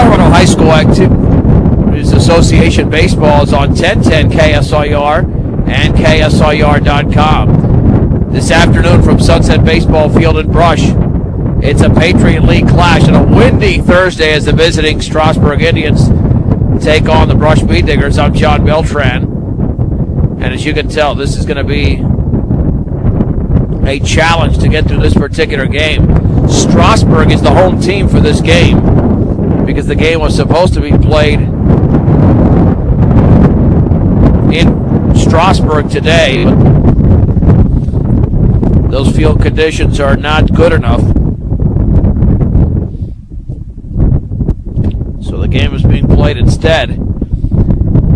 Colorado High School activities association baseball is on 1010 KSIR and KSIR.com. This afternoon from Sunset Baseball Field in Brush, it's a Patriot League clash and a windy Thursday as the visiting Strasburg Indians take on the Brush Beat Diggers. I'm John Beltran, and as you can tell, this is going to be a challenge to get through this particular game. Strasburg is the home team for this game because the game was supposed to be played in Strasburg today, but those field conditions are not good enough. So the game is being played instead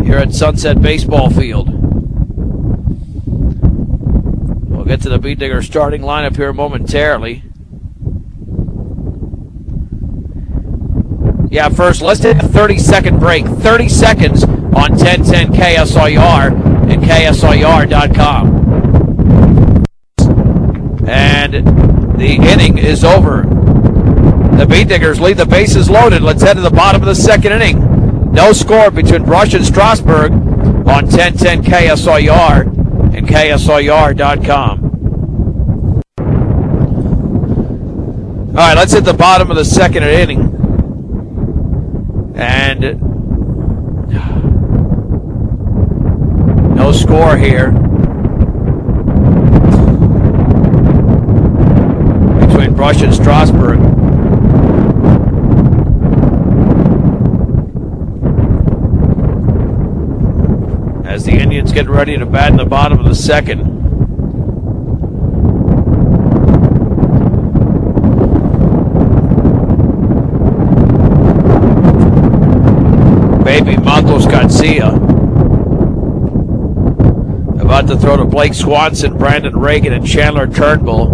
here at Sunset Baseball Field. We'll get to the Beat Digger starting lineup here momentarily. Yeah, first, let's take a 30-second break. 30 seconds on 1010 KSIR and KSIR.com. And the inning is over. The Beat Diggers lead the bases loaded. Let's head to the bottom of the second inning. No score between Brush and Strasburg on 1010 KSIR and KSIR.com. All right, let's hit the bottom of the second inning. And no score here between Brush and Strasburg. As the Indians get ready to bat in the bottom of the second. Baby Matos Garcia about to throw to Blake Swanson, Brandon Reagan, and Chandler Turnbull.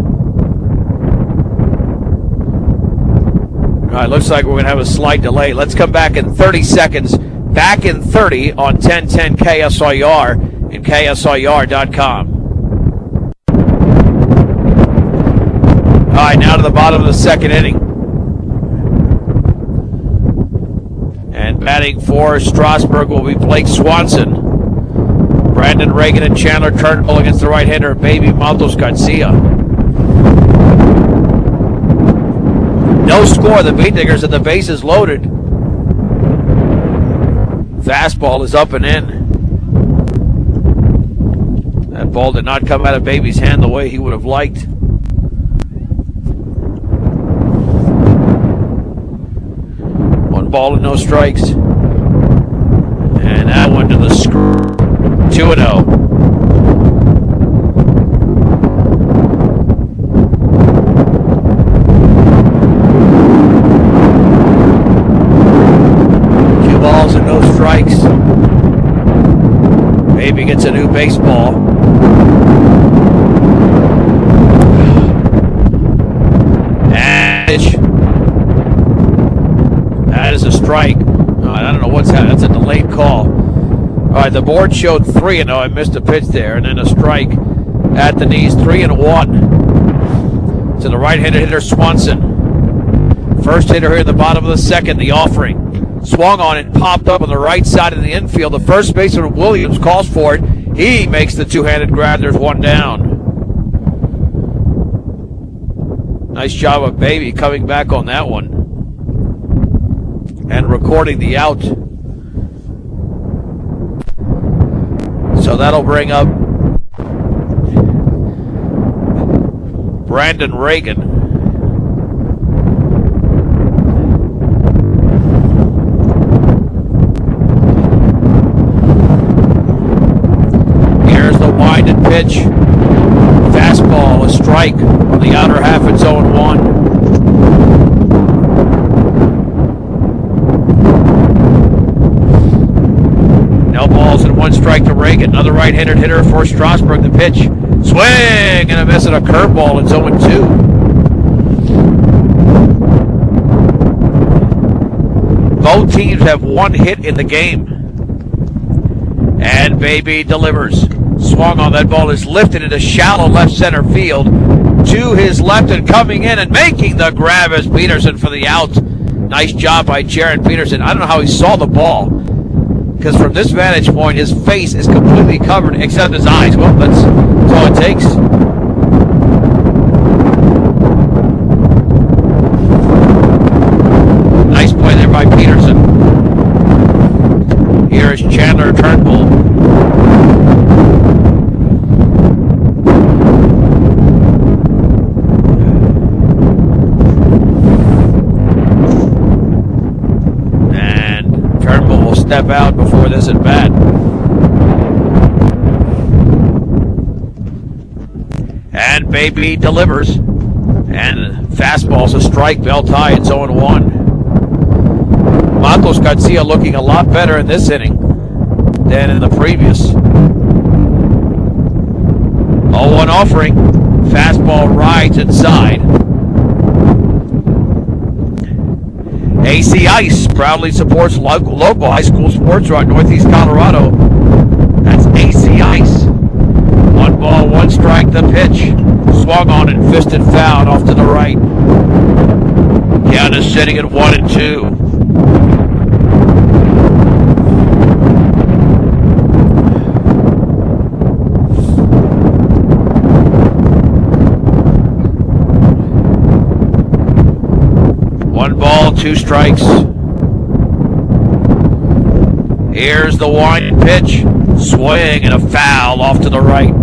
All right, looks like we're going to have a slight delay. Let's come back in 30 seconds. Back in 30 on 1010 KSIR and KSIR.com. All right, now to the bottom of the second inning. And batting for Strasburg will be Blake Swanson. Brandon Reagan and Chandler Turnbull against the right-hander, Baby Matos Garcia. No score. The Beat Diggers at the bases loaded. Fastball is up and in. That ball did not come out of Baby's hand the way he would have liked. One ball and no strikes. And that one to the screw. 2-0. Strikes. Baby gets a new baseball. And that is a strike. I don't know what's happening. That's a delayed call. All right, the board showed 3-0. I missed a pitch there, and then a strike at the knees. 3-1 to the right-handed hitter Swanson. First hitter here in the bottom of the second. The offering. Swung on it, popped up on the right side of the infield. The first baseman, Williams, calls for it. He makes the two-handed grab. There's one down. Nice job of Baby coming back on that one and recording the out. So that'll bring up Brandon Reagan. Pitch. Fastball, a strike on the outer half. It's 0-1. No balls and one strike to Reagan. Another right-handed hitter for Strasburg. The pitch. Swing and a miss and a curveball. It's 0-2. Both teams have one hit in the game. And Baby delivers. Swung on. That ball is lifted into shallow left center field to his left and coming in and making the grab as Peterson for the out. Nice job by Jaron Peterson. I don't know how he saw the ball, because from this vantage point, his face is completely covered except his eyes. Well, that's all it takes. Nice play there by Peterson. Here is Chandler Turnbull. And Turnbull will step out before this at bat. And Baby delivers. And fastball's a strike. Bell tie. It's 0-1. Matos Garcia looking a lot better in this inning than in the previous. 0-1 offering. Fastball rides inside. AC Ice proudly supports local high school sports throughout Northeast Colorado. That's AC Ice. 1 ball, 1 strike, the pitch. Swung on and fisted foul off to the right. Count is sitting at 1-2. One ball, 2 strikes. Here's the wind pitch. Swing and a foul off to the right.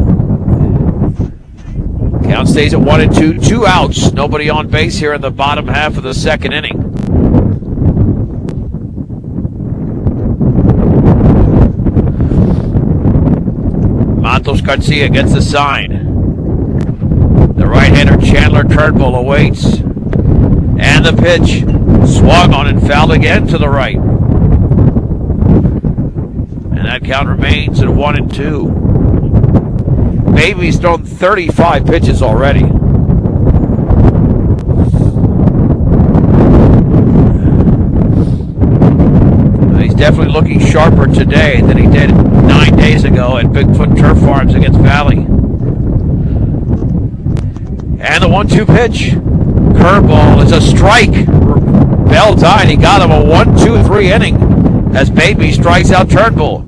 Count stays at 1-2. 2 outs. Nobody on base here in the bottom half of the second inning. Matos Garcia gets the sign. The right-hander Chandler Turnbull awaits. And the pitch, swung on and fouled again to the right. And that count remains at 1-2. Baby's thrown 35 pitches already. He's definitely looking sharper today than he did 9 days ago at Bigfoot Turf Farms against Valley. And the 1-2 pitch. Curveball is a strike. Bell tied. He got him a 1-2-3 inning as Baby strikes out Turnbull.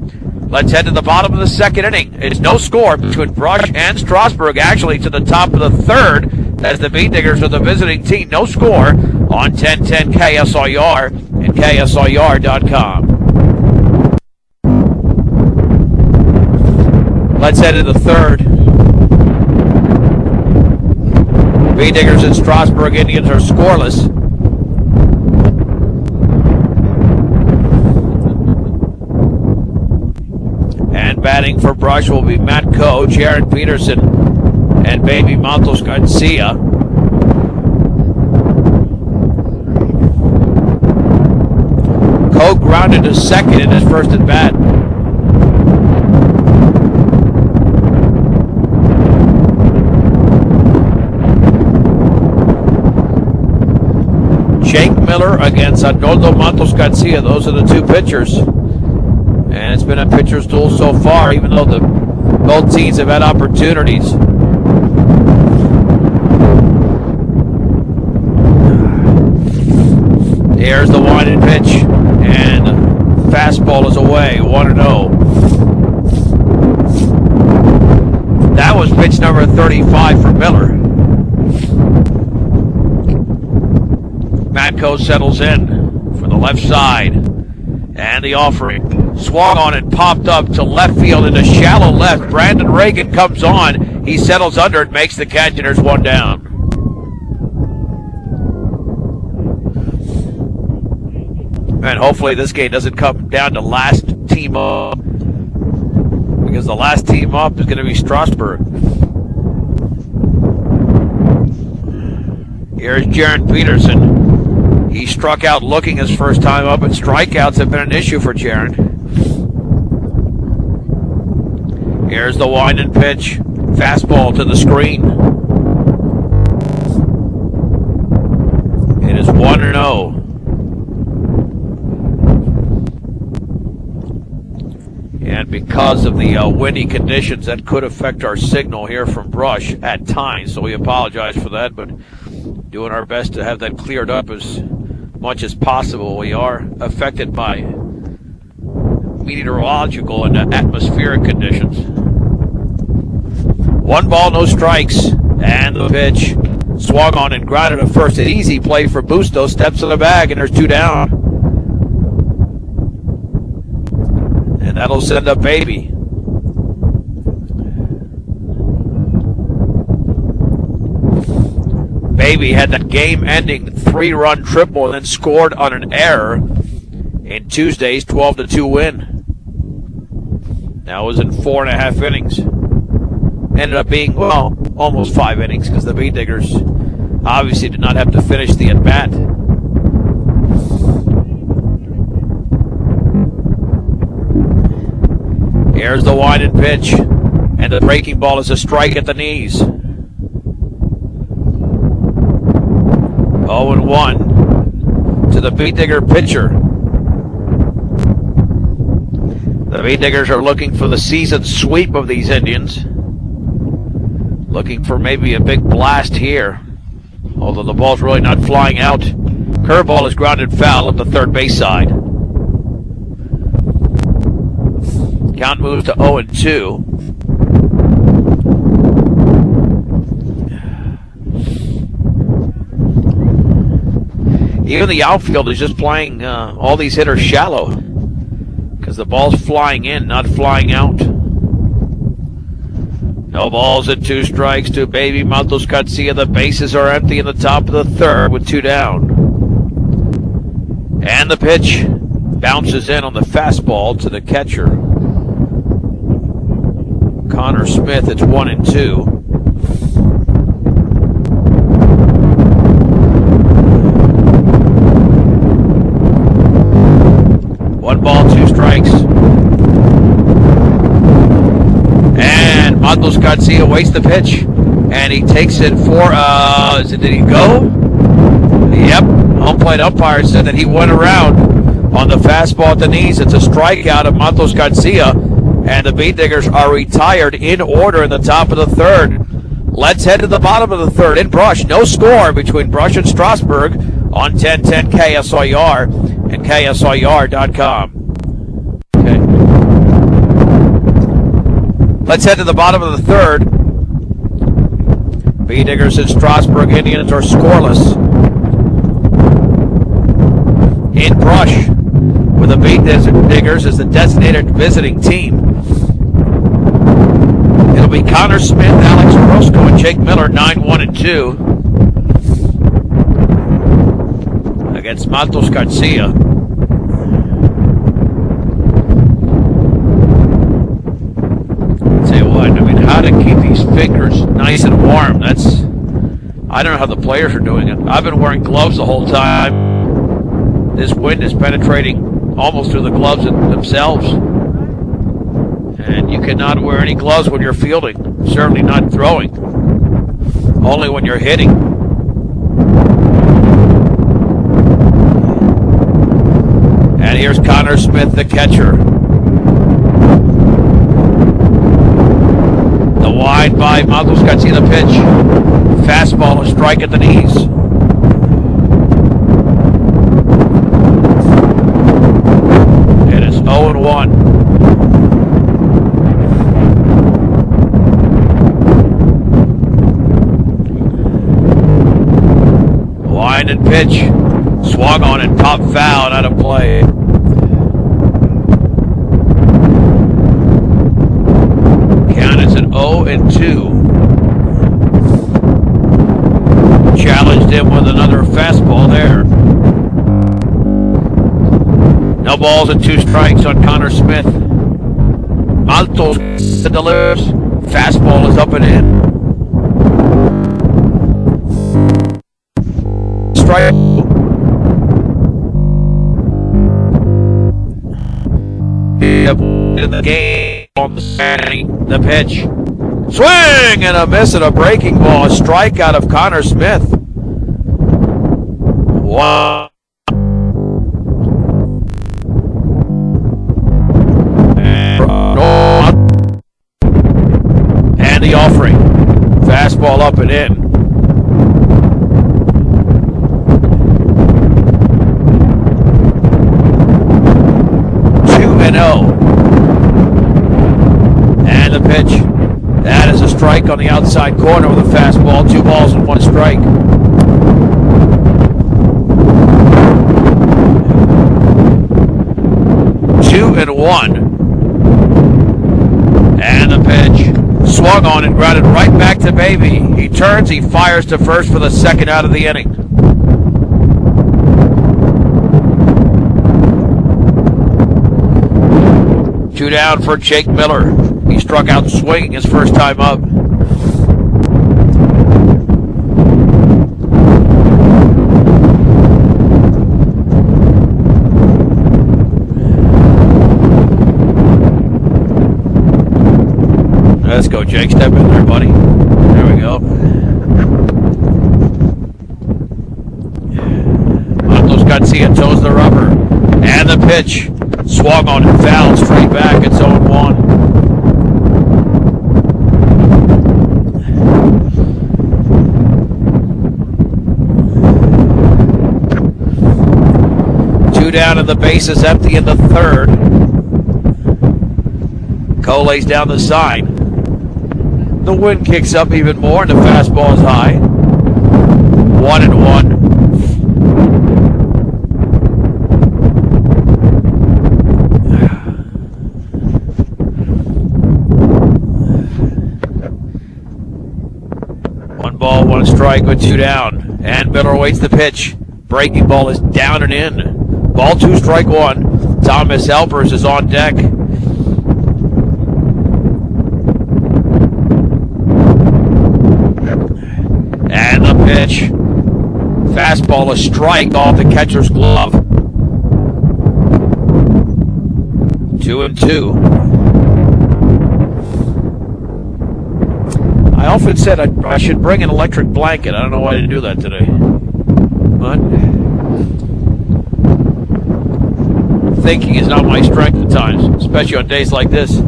Let's head to the bottom of the second inning. It's no score between Brush and Strasburg, actually to the top of the third, as the Bean Diggers are the visiting team. No score on 1010 KSIR and KSIR.com. Let's head to the third. Bean Diggers and Strasburg Indians are scoreless. And batting for Brush will be Matt Coe, Jaron Peterson, and Baby Matos Garcia. Coe grounded to second in his first at bat. Jake Miller against Arnoldo Matos Garcia. Those are the 2 pitchers. And it's been a pitcher's duel so far, even though both teams have had opportunities. Here's the winding pitch. And fastball is away, 1-0. That was pitch number 35 for Miller. Matco settles in for the left side. And the offering. Swung on and popped up to left field into shallow left. Brandon Reagan comes on. He settles under it, makes the catch, and there's 1 down. And hopefully this game doesn't come down to last team up, because the last team up is going to be Strasburg. Here's Jaron Peterson. He struck out looking his first time up, and strikeouts have been an issue for Jaron. Here's the winding pitch. Fastball to the screen. It is 1-0. And because of the windy conditions, that could affect our signal here from Brush at times. So we apologize for that, but doing our best to have that cleared up as much as possible. We are affected by meteorological and atmospheric conditions. 1 ball, no strikes, and the pitch swung on and grounded at first. An easy play for Busto. Steps in the bag, and there's 2 down. And that'll send up Baby. Baby had that game-ending 3-run triple and then scored on an error in Tuesday's 12-2 win. That was in 4.5 innings. Ended up being, well, almost 5 innings because the Beat Diggers obviously did not have to finish the at-bat. Here's the wind and pitch, and the breaking ball is a strike at the knees. 0-1 to the Beat Digger pitcher. The Beat Diggers are looking for the season sweep of these Indians. Looking for maybe a big blast here, although the ball's really not flying out. Curveball is grounded foul at the third base side. Count moves to 0-2. Even the outfield is just playing all these hitters shallow because the ball's flying in, not flying out. No balls and 2 strikes to Baby Matos Garcia. The bases are empty in the top of the third with 2 down. And the pitch bounces in on the fastball to the catcher, Connor Smith. It's 1-2. One ball, 2 strikes. And Matos Garcia waits the pitch, and he takes it for, did he go? Yep, home plate umpire said that he went around on the fastball at the knees. It's a strikeout of Matos Garcia, and the Beat Diggers are retired in order in the top of the third. Let's head to the bottom of the third in Brush. No score between Brush and Strasburg on 1010 KSIR and KSIR.com. Okay. Let's head to the bottom of the third. Beat Diggers and Strasburg Indians are scoreless in Brush, with the Beat Diggers as the designated visiting team. It'll be Connor Smith, Alex Orozco, and Jake Miller, 9-1-2 against Matos Garcia. Tell you what, I mean, how to keep these fingers nice and warm, I don't know how the players are doing it. I've been wearing gloves the whole time. This wind is penetrating almost through the gloves themselves. And you cannot wear any gloves when you're fielding, certainly not throwing, only when you're hitting. And here's Connor Smith, the catcher. The wide by Matos Garcia, the pitch. Fastball, a strike at the knees. It is 0-1. Line and pitch. Swung on and popped foul, out of play. Count is at 0-2. Challenged him with another fastball there. No balls and 2 strikes on Connor Smith. Matos delivers. Fastball is up and in. Strike. In the game on the pitch. Swing and a miss and a breaking ball. A strikeout of Connor Smith. Wow. And the offering. Fastball up and in. pitch. That is a strike on the outside corner with a fastball. 2 balls and 1 strike. Two and one. And the pitch. Swung on and grounded right back to Baby. He turns, he fires to first for the second out of the inning. Two down for Jake Miller. He struck out swinging his first time up. Let's go, Jake. Step in there, buddy. There we go. Matos Garcia toes the rubber. And the pitch. Swung on and fouled straight back. It's 0-1. Two down and the base is empty in the third. Cole lays down the sign. The wind kicks up even more and the fastball is high. 1-1. One ball, 1 strike with 2 down. And Miller waits the pitch. Breaking ball is down and in. Ball 2, strike 1. Thomas Helpers is on deck. And the pitch. Fastball, a strike off the catcher's glove. 2-2. I often said I should bring an electric blanket. I don't know why I didn't do that today. But thinking is not my strength at times, especially on days like this.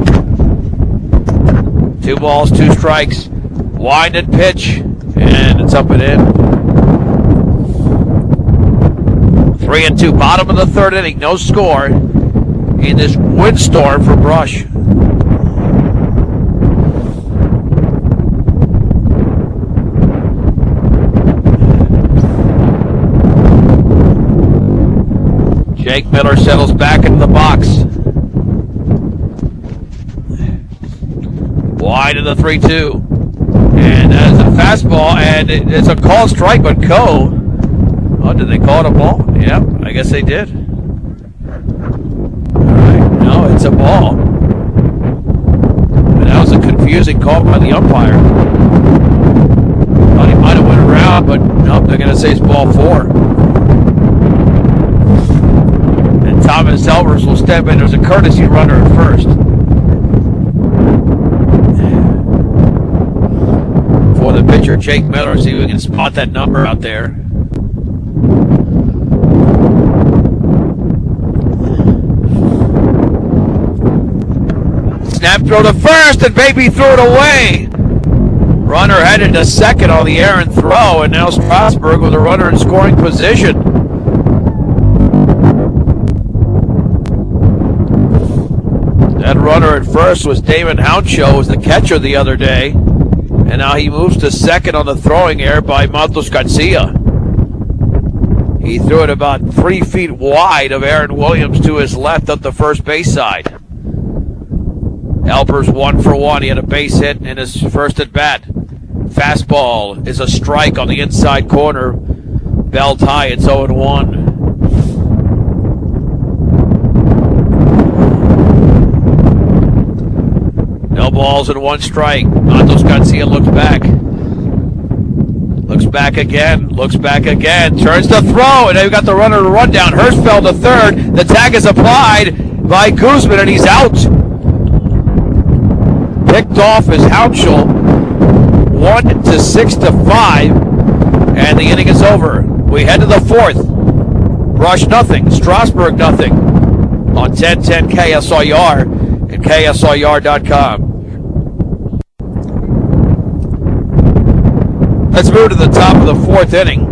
2 balls, 2 strikes. Wind and pitch. And it's up and in. 3-2. Bottom of the third inning. No score in this windstorm for Brush. Jake Miller settles back into the box. Wide in the 3-2. And that's a fastball, and it's a called strike, but Coe. Oh, did they call it a ball? Yeah, I guess they did. All right, no, it's a ball. And that was a confusing call by the umpire. Thought he might have went around, but nope, they're going to say it's ball 4. And Thomas Helpers will step in. There's a courtesy runner at first. For the pitcher, Jake Miller, see if we can spot that number out there. Snap throw to first, and Baby threw it away. Runner headed to second on the errant throw, and now Strasburg with a runner in scoring position. That runner at first was Damon Hounshaw, was the catcher the other day. And now he moves to second on the throwing error by Matos Garcia. He threw it about 3 feet wide of Aaron Williams to his left up the first base side. Helpers 1 for 1. He had a base hit in his first at bat. Fastball is a strike on the inside corner. Belt high. It's 0-1. No balls and 1 strike. Matos Garcia looks back. Looks back again. Looks back again. Turns to throw. And they've got the runner to run down. Hirschfeld to third. The tag is applied by Guzman, and he's out. Picked off is Hounshaw. 1-6-5. And the inning is over. We head to the 4th. Brush nothing. Strasburg nothing. On 1010 KSIR and KSIR.com. Let's move to the top of the 4th inning.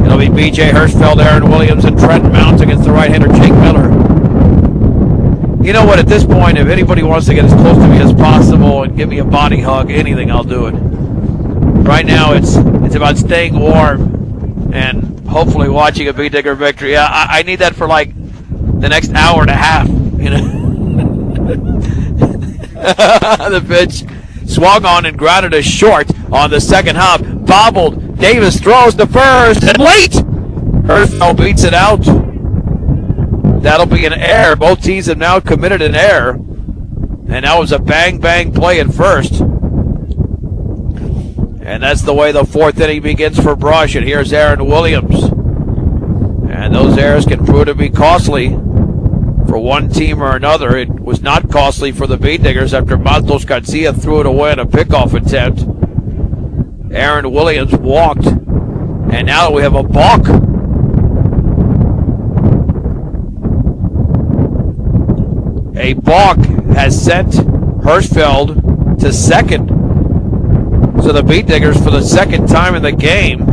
It'll be B.J. Hirschfeld, Aaron Williams, and Trent Mounts against the right-hander Jake Miller. You know what? At this point, if anybody wants to get as close to me as possible and give me a body hug, anything, I'll do it. Right now, it's about staying warm and hopefully watching a Beat Digger victory. I need that for like the next hour and a half. You know, the pitch swung on and grounded a short on the second hop. Bobbled. Davis throws the first and late. Hirschfeld beats it out. That'll be an error. Both teams have now committed an error. And that was a bang-bang play at first. And that's the way the fourth inning begins for Brush. And here's Aaron Williams. And those errors can prove to be costly for one team or another. It was not costly for the Beat Diggers after Matos Garcia threw it away in a pickoff attempt. Aaron Williams walked. And now we have a balk. A balk has sent Hirschfeld to second. So the Beat Diggers, for the second time in the game,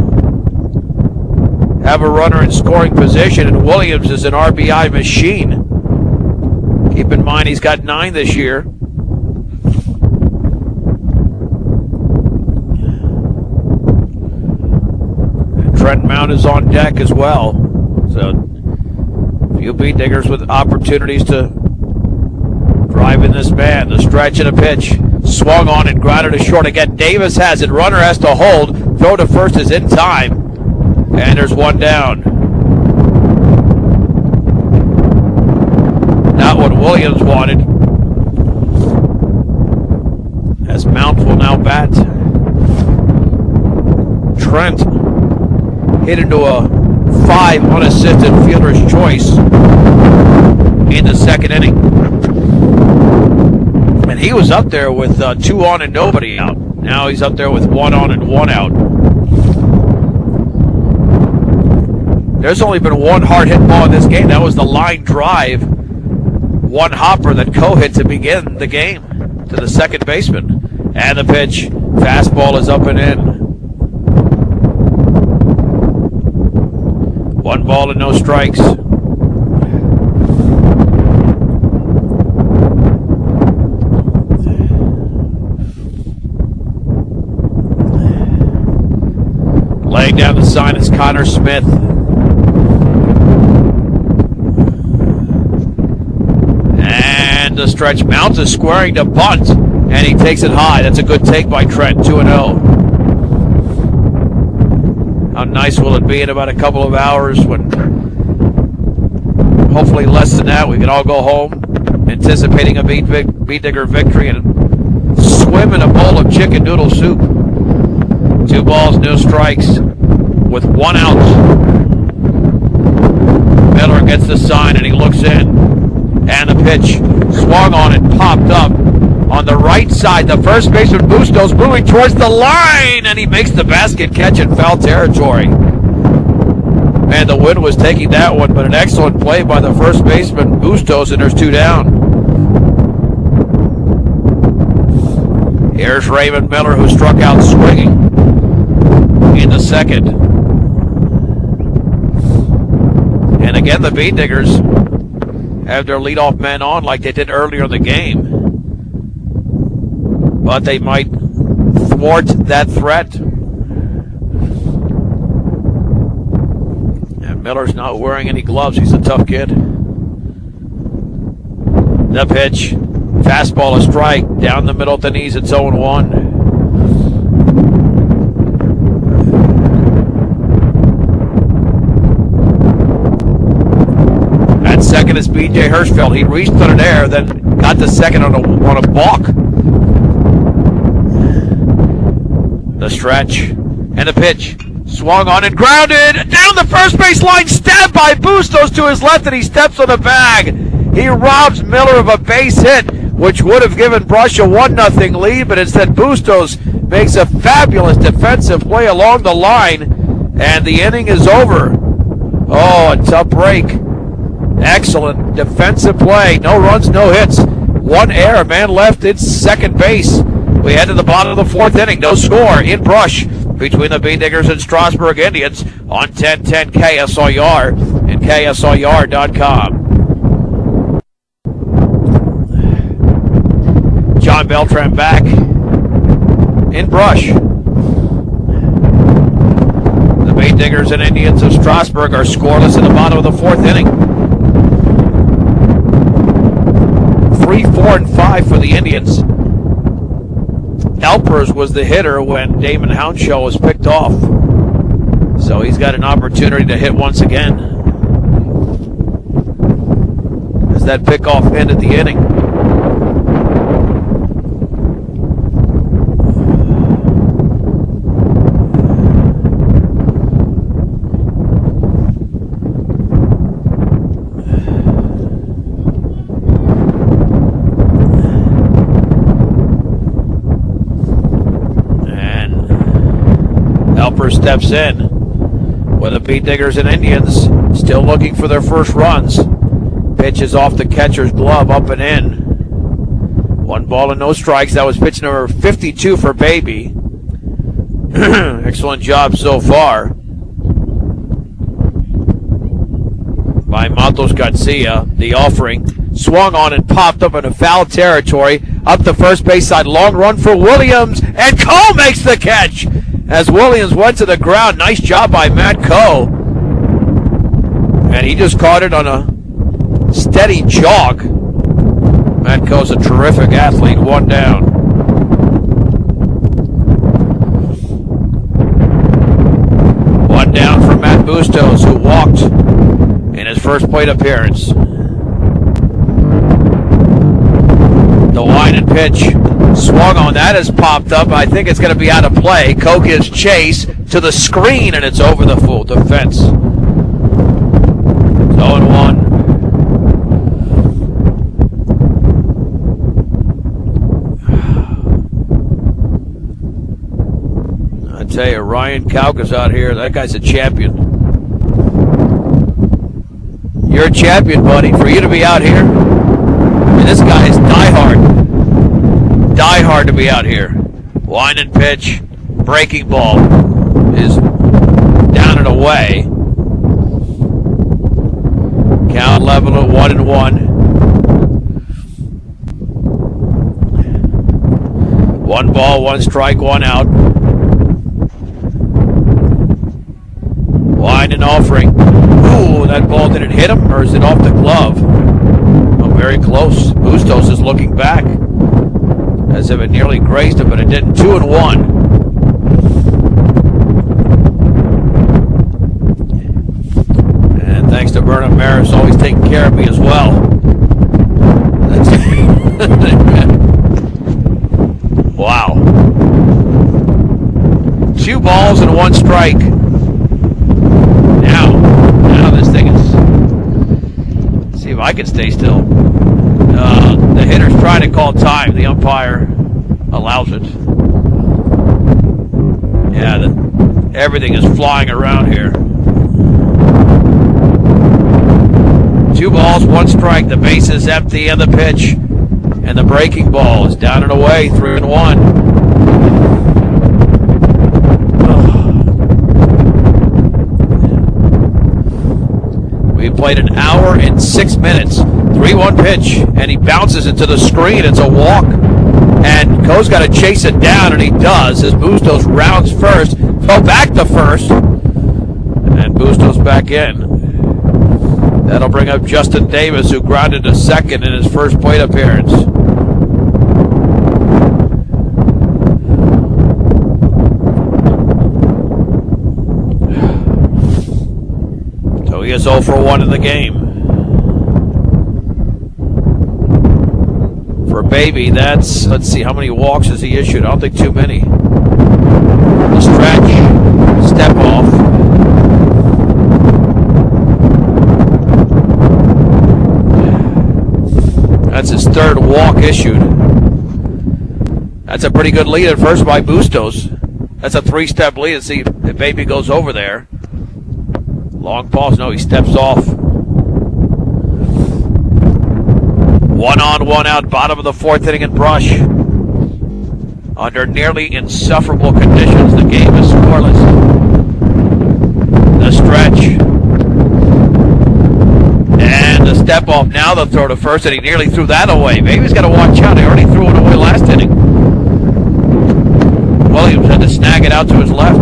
have a runner in scoring position, and Williams is an RBI machine. Keep in mind he's got 9 this year. And Trent Mount is on deck as well. So a few Beat Diggers with opportunities to drive in this man. The stretch and a pitch. Swung on and grounded to short again. Davis has it. Runner has to hold. Throw to first is in time. And there's one down. Not what Williams wanted. As Mount will now bat. Trent hit into a 5 unassisted fielder's choice in the second inning. And he was up there with 2 on and nobody out. Now he's up there with 1 on and 1 out. There's only been one hard hit ball in this game. That was the line drive. One hopper that co-hit to begin the game to the second baseman. And the pitch. Fastball is up and in. 1 ball and no strikes. Laying down the sign is Connor Smith. And the stretch. Mount is squaring to bunt, and he takes it high. That's a good take by Trent, 2-0. How nice will it be in about a couple of hours when, hopefully less than that, we can all go home anticipating a Beat Digger victory and swim in a bowl of chicken noodle soup. 2 balls, no strikes, with 1 out. Miller gets the sign and he looks in. And the pitch swung on and popped up on the right side. The first baseman Bustos moving towards the line, and he makes the basket catch in foul territory. Man, the wind was taking that one, but an excellent play by the first baseman Bustos, and there's 2 down. Here's Raymond Miller, who struck out swinging in the second. And again, the Beat Diggers have their leadoff men on like they did earlier in the game. But they might thwart that threat. And Miller's not wearing any gloves. He's a tough kid. The pitch. Fastball, a strike. Down the middle at the knees. It's 0-1. Second is B.J. Hirschfeld. He reached on an error, then got the second on a balk. The stretch and the pitch. Swung on and grounded down the first base line. Stabbed by Bustos to his left, and he steps on the bag. He robs Miller of a base hit, which would have given Brush a 1-0 lead, but instead Bustos makes a fabulous defensive play along the line, and the inning is over. Oh, a tough break. Excellent defensive play. No runs, no hits. 1 error. Man left in second base. We head to the bottom of the 4th inning. No score in Brush between the Beat Diggers and Strasburg Indians on 1010 KSLR and KSLR.com. John Beltran back in Brush. The Bait Diggers and Indians of Strasburg are scoreless in the bottom of the fourth inning. 3, 4, and 5 for the Indians. Alpers was the hitter when Damon Hounshaw was picked off. So he's got an opportunity to hit once again. As that pickoff ended the inning. Steps in with the Bait Diggers and Indians still looking for their first runs. Pitch is off the catcher's glove, up and in. 1 ball and no strikes. That was pitch number 52 for Baby. Excellent job so far by Matos Garcia. The offering swung on and popped up into foul territory. Up the first base side, long run for Williams, and Cole makes the catch as Williams went to the ground. Nice job by Matt Coe. And he just caught it on a steady jog. Matt Coe's a terrific athlete. 1 down. One down for Matt Bustos, who walked in his first plate appearance. The line and pitch swung on. That has popped up. I think it's going to be out of play. Coe gives chase to the screen, and it's over the full defense. 0-1. I tell you, Ryan Kauka's out here. That guy's a champion. You're a champion, buddy. For you to be out here, and this guy is diehard. Die-hard to be out here. Line and pitch. Breaking ball is down and away. Count level at 1-1. 1 ball, 1 strike, 1 out. Line and offering. Ooh, that ball, did it hit him or is it off the glove? Oh, very close. Bustos is looking back as if it nearly grazed him, but it didn't. 2-1. And thanks to Bernard Maris, always taking care of me as well. That's wow. 2 balls and 1 strike. Now this thing is. Let's see if I can stay still. The hitter's trying to call time. The umpire allows it. Yeah, everything is flying around here. 2 balls, 1 strike. The base is empty, and the pitch and the breaking ball is down and away. 3-1. We played an hour and 6 minutes. 3-1 pitch, and he bounces into the screen. It's a walk, and Coe's got to chase it down, and he does as Bustos rounds first. Go back to first, and Bustos back in. That'll bring up Justin Davis, who grounded to second in his first plate appearance. So he is 0 for 1 in the game. For Baby, that's, let's see, how many walks has he issued? I don't think too many. The stretch, step off. That's his 3rd walk issued. That's a pretty good lead at first by Bustos. That's a 3-step lead. Let's see if Baby goes over there. Long pause. No, he steps off. 1 on, 1 out, bottom of the 4th inning in Brush. Under nearly insufferable conditions, the game is scoreless. The stretch. And the step off. now the throw to first, and he nearly threw that away. Maybe he's got to watch out. He already threw it away last inning. Williams had to snag it out to his left.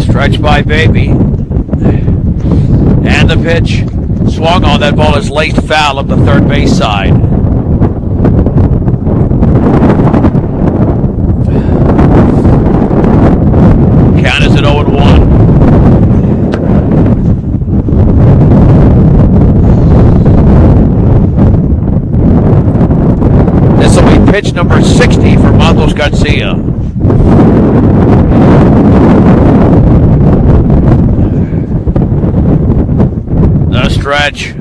Stretch by Baby. And the pitch. Swung on. That ball is laced foul up the third base side. Count is at 0-1. This will be pitch number 60 for Matos Garcia. The stretch.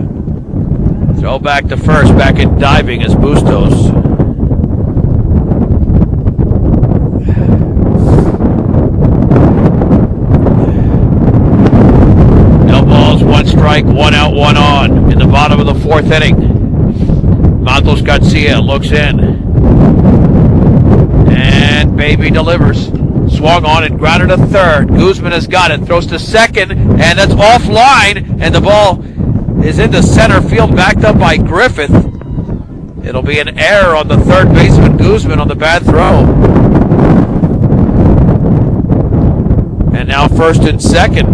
Throw back to first. Back in diving is Bustos. No balls, one strike, one out, one on in the bottom of the fourth inning. Matos Garcia looks in. And Baby delivers. Swung on and grounded to third. Guzman has got it. Throws to second, and that's offline. And the ball is into center field, backed up by Griffith. It'll be an error on the third baseman, Guzman, on the bad throw. And now first and second.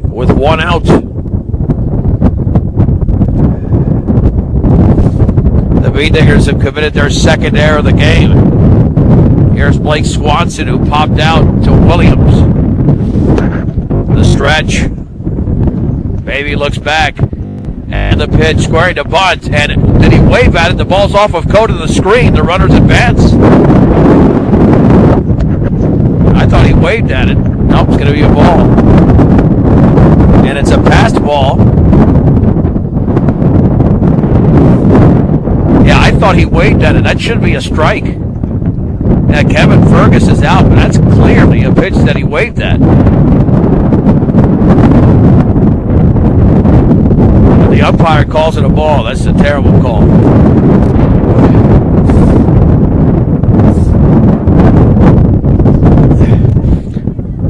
With one out. The Beediggers have committed their second error of the game. Here's Blake Swanson, who popped out to Williams. The stretch. Baby looks back. And the pitch squaring to bunt. And did he wave at it? The ball's off of code of the screen. The runners advance. I thought he waved at it. Nope, it's going to be a ball. And it's a passed ball. Yeah, I thought he waved at it. That should be a strike. Yeah, Kevin Fergus is out, but that's clearly a pitch that he waved at. But the umpire calls it a ball. That's a terrible call.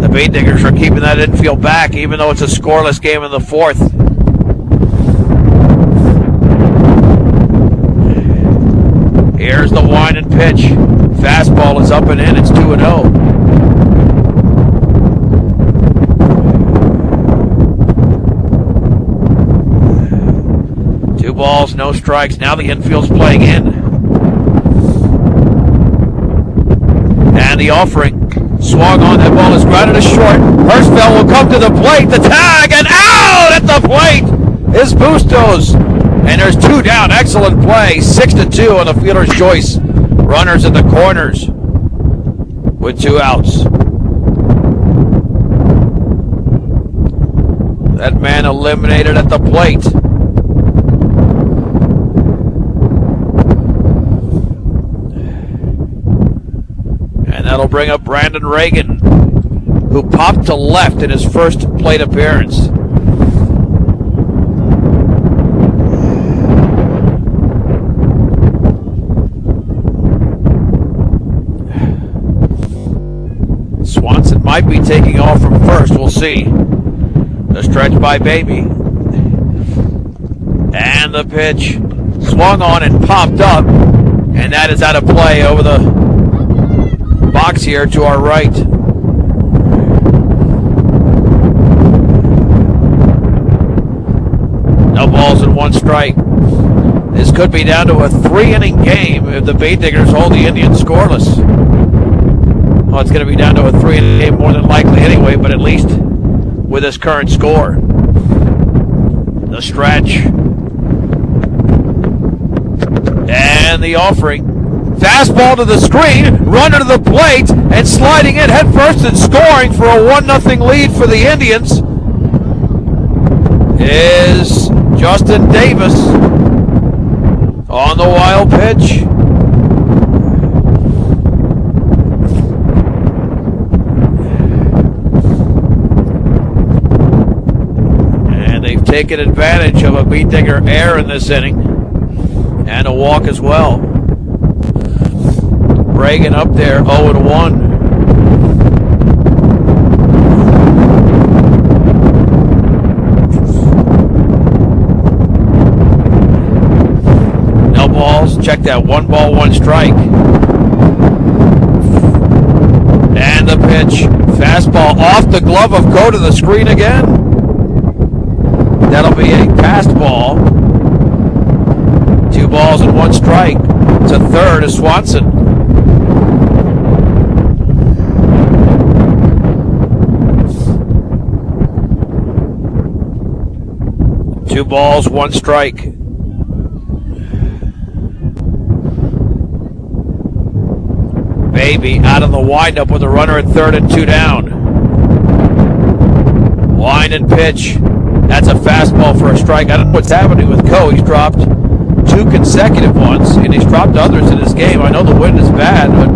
The Beediggers are keeping that infield back, even though it's a scoreless game in the fourth. Here's the wind and pitch. Fastball is up and in. It's 2-0. Two balls, no strikes. Now the infield's playing in. And the offering. Swung on. That ball is grounded to short. Hirschfeld will come to the plate. The tag and out at the plate is Bustos. And there's two down. Excellent play. 6-2 on the fielder's choice. Runners in the corners with two outs. That man eliminated at the plate. And that'll bring up Brandon Reagan, who popped to left in his first plate appearance. Swanson might be taking off from first. We'll see. The stretch by Baby. And the pitch. Swung on and popped up. And that is out of play over the box here to our right. No balls and one strike. This could be down to a 3-inning game if the Beediggers hold the Indians scoreless. Well, it's going to be down to a 3-inning game more than likely anyway, but at least with this current score. The stretch. And the offering. Fastball to the screen, runner to the plate, and sliding in head first and scoring for a 1-0 lead for the Indians is Justin Davis on the wild pitch. And they've taken advantage of a Beedinger error in this inning and a walk as well. Reagan up there, 0-1. No balls. Check that. 1 ball, 1 strike. And the pitch. Fastball off the glove of Go to the screen again. That'll be a passed ball. 2 balls and 1 strike. To third is Swanson. Two balls, 1 strike. Baby out of the windup with a runner at third and 2 down. Wind and pitch. That's a fastball for a strike. I don't know what's happening with Coe. He's dropped 2 consecutive ones, and he's dropped others in this game. I know the wind is bad, but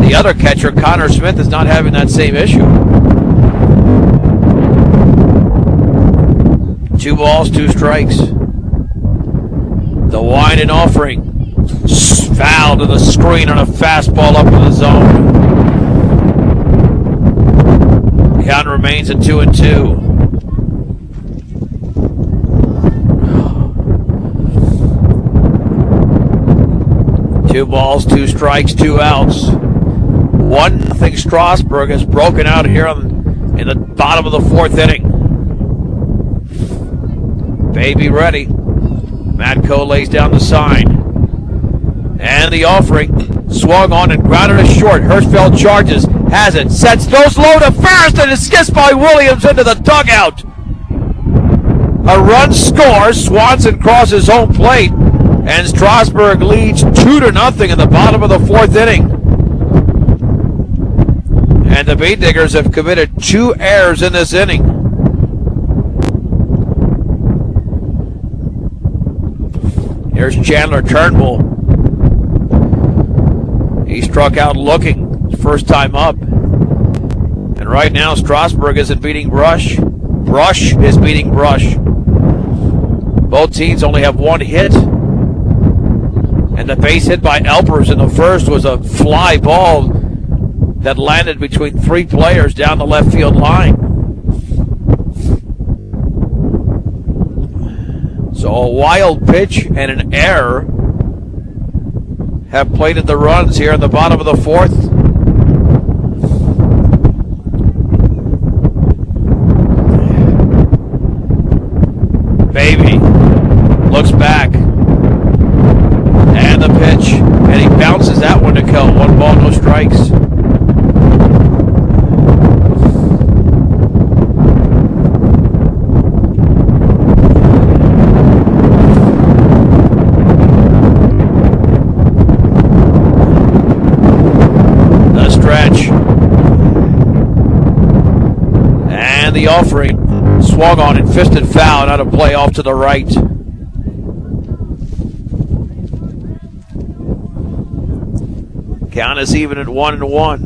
the other catcher, Connor Smith, is not having that same issue. 2 balls, 2 strikes. The wind and offering. Foul to the screen on a fastball up in the zone. Count remains at 2-2. 2 balls, 2 strikes, 2 outs. 1-0 Strasburg has broken out here in the bottom of the 4th inning. Baby ready. Matt Coe lays down the sign. And the offering. Swung on and grounded to short. Hirschfeld charges. Has it. Sets. Throws low to first. And it's skipped by Williams into the dugout. A run scores. Swanson crosses home plate. And Strasburg leads 2-0 in the bottom of the 4th inning. And the Beat Diggers have committed 2 errors in this inning. Here's Chandler Turnbull. He struck out looking, first time up. And right now Strasburg isn't beating Brush. Brush is beating Brush. Both teams only have 1 hit. And the base hit by Elpers in the first was a fly ball that landed between 3 players down the left field line. So a wild pitch and an error have plated the runs here in the bottom of the 4th. Baby looks back. And the pitch. And he bounces that one to Coe. 1 ball, no strikes. The stretch. And the offering. Swung on and fisted foul and out of play off to the right. Count is even at 1-1.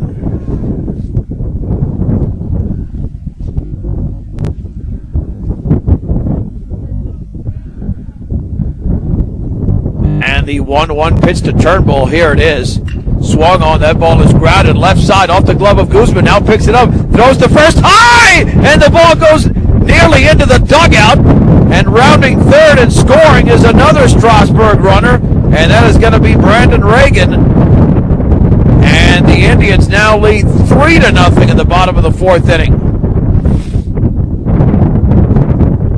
And the 1-1 pitch to Turnbull. Here it is. Swung on. That ball is grounded left side off the glove of Guzman. Now picks it up. Throws to first. High! And the ball goes nearly into the dugout. And rounding third and scoring is another Strasburg runner. And that is going to be Brandon Reagan. And the Indians now lead 3-0 in the bottom of the 4th inning.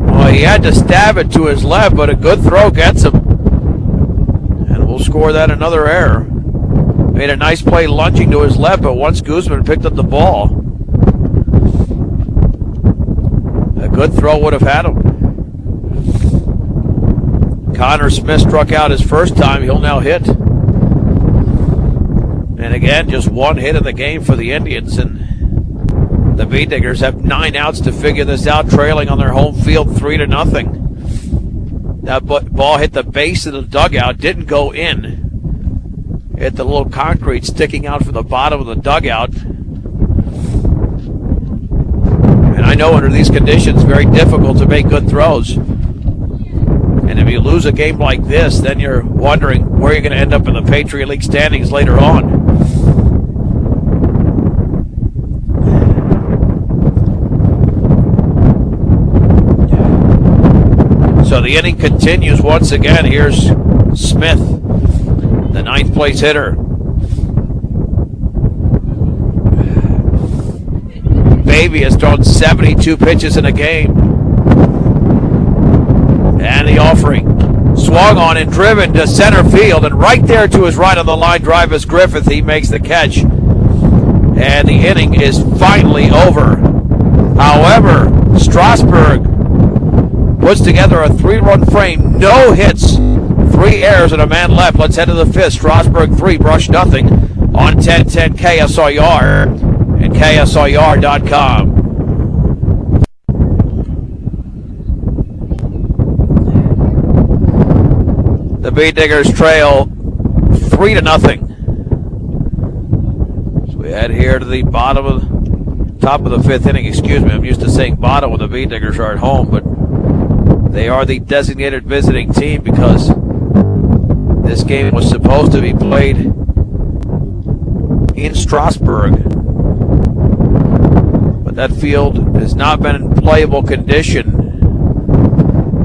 Well, he had to stab it to his left, but a good throw gets him. And we'll score that another error. Made a nice play lunging to his left, but once Guzman picked up the ball, a good throw would have had him. Connor Smith struck out his first time. He'll now hit. And again, just 1 hit in the game for the Indians. And the Beat Diggers have 9 outs to figure this out, trailing on their home field 3-0. That ball hit the base of the dugout, didn't go in. Hit the little concrete sticking out from the bottom of the dugout. And I know under these conditions, very difficult to make good throws. And if you lose a game like this, then you're wondering where you're going to end up in the Patriot League standings later on. So the inning continues once again. Here's Smith, the 9th place hitter. Baby has thrown 72 pitches in a game. And the offering. Swung on and driven to center field. And right there to his right on the line drive is Griffith. He makes the catch. And the inning is finally over. However, Strasburg puts together a 3-run frame, no hits, 3 errors, and a man left. Let's head to the 5th. Strasburg 3, Brush nothing on 1010 KSIR and KSIR.com. The Beat Diggers trail 3-0. So we head here to the top of the 5th inning. Excuse me, I'm used to saying bottom when the Beat Diggers are at home, but they are the designated visiting team because this game was supposed to be played in Strasburg. But that field has not been in playable condition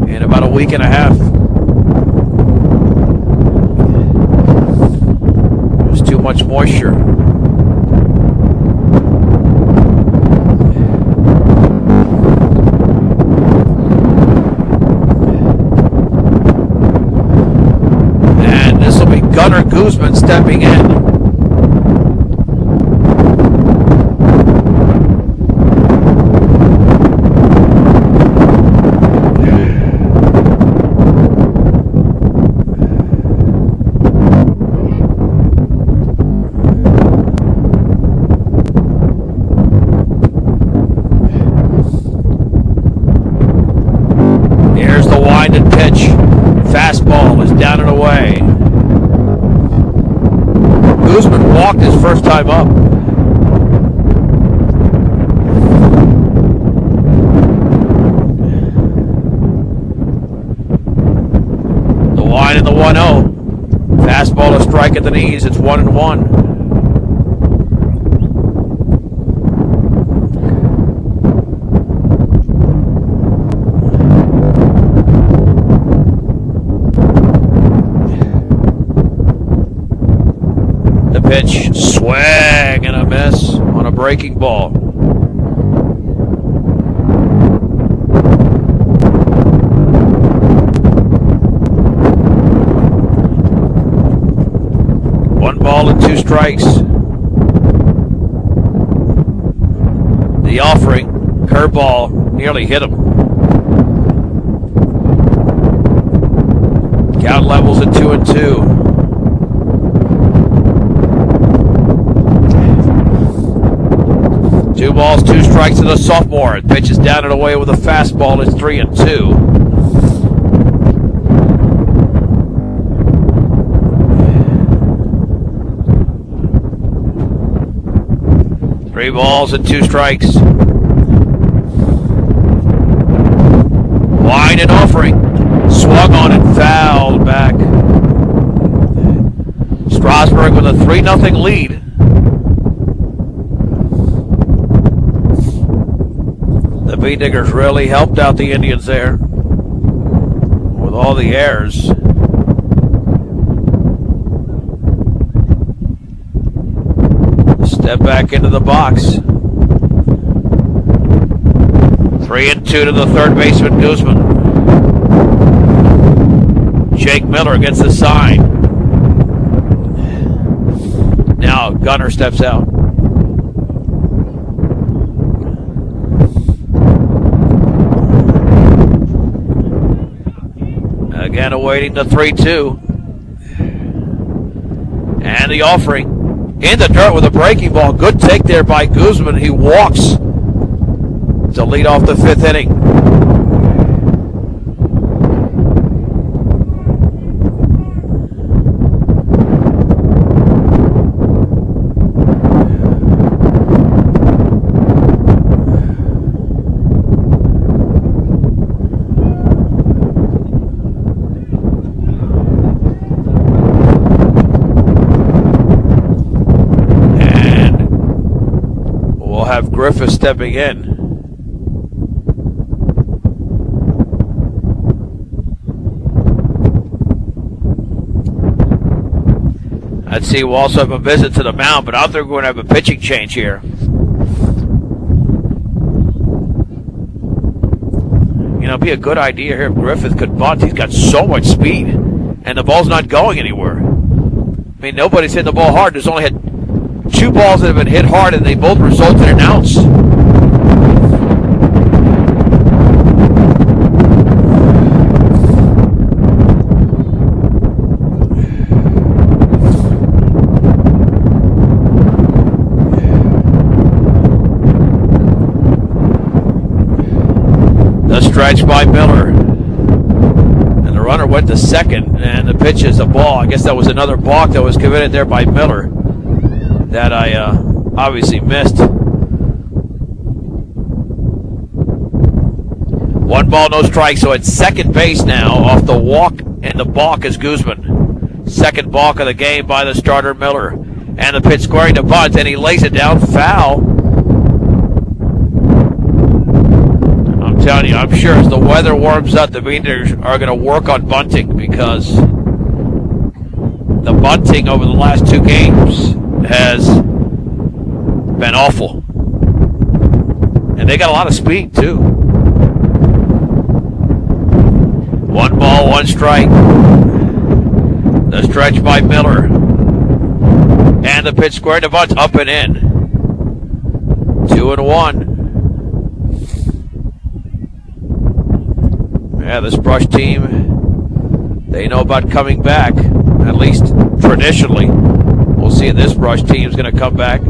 in about a week and a half. There's too much moisture. Gunnar Guzman stepping in. Here's the wind and pitch. Fastball is down and away. Guzman walked his first time up. The wind and the 1-0. Fastball, a strike at the knees. It's 1-1. Pitch, swing and a miss on a breaking ball. One ball and 2 strikes. The offering, curveball, nearly hit him. Count levels at 2-2. 2 balls, 2 strikes to the sophomore. It pitches down and away with a fastball. It's 3-2. Three balls and 2 strikes. Wind and offering. Swung on and fouled back. Strasburg with a 3-0 lead. The Beat Diggers really helped out the Indians there with all the errors. Step back into the box. 3-2 to the third baseman, Guzman. Jake Miller gets the sign. Now Gunnar steps out. Again awaiting the 3-2. And the offering. In the dirt with a breaking ball. Good take there by Guzman. He walks to lead off the 5th inning. Griffith stepping in. Let's see, we'll also have a visit to the mound, but out there we're going to have a pitching change here. You know, it'd be a good idea here if Griffith could bunt. He's got so much speed, and the ball's not going anywhere. I mean, nobody's hitting the ball hard. There's only had 2 balls that have been hit hard, and they both resulted in outs. Stretch by Miller, and the runner went to second, and the pitch is a ball. I guess that was another balk that was committed there by Miller that I obviously missed. 1 ball, no strike. So it's second base now off the walk, and the balk is Guzman. Second balk of the game by the starter Miller, and the pitch squaring to bunt, and he lays it down foul. Telling you, I'm sure as the weather warms up, the Beaners are going to work on bunting, because the bunting over the last 2 games has been awful. And they got a lot of speed, too. 1 ball, 1 strike. The stretch by Miller. And the pitch square to bunt, up and in. 2-1. Yeah, this Brush team, they know about coming back, at least traditionally. We'll see if this Brush team is going to come back.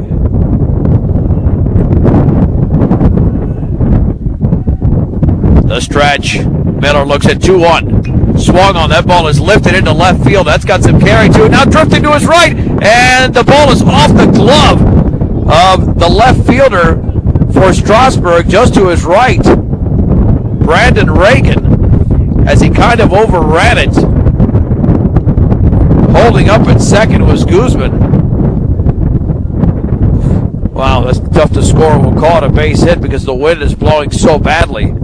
The stretch. Miller looks at 2-1. Swung on. That ball is lifted into left field. That's got some carry to it. Now drifting to his right, and the ball is off the glove of the left fielder for Strasburg, just to his right. Brandon Reagan, as he kind of overran it. Holding up at second was Guzman. Wow, that's tough to score. We'll call it a base hit because the wind is blowing so badly.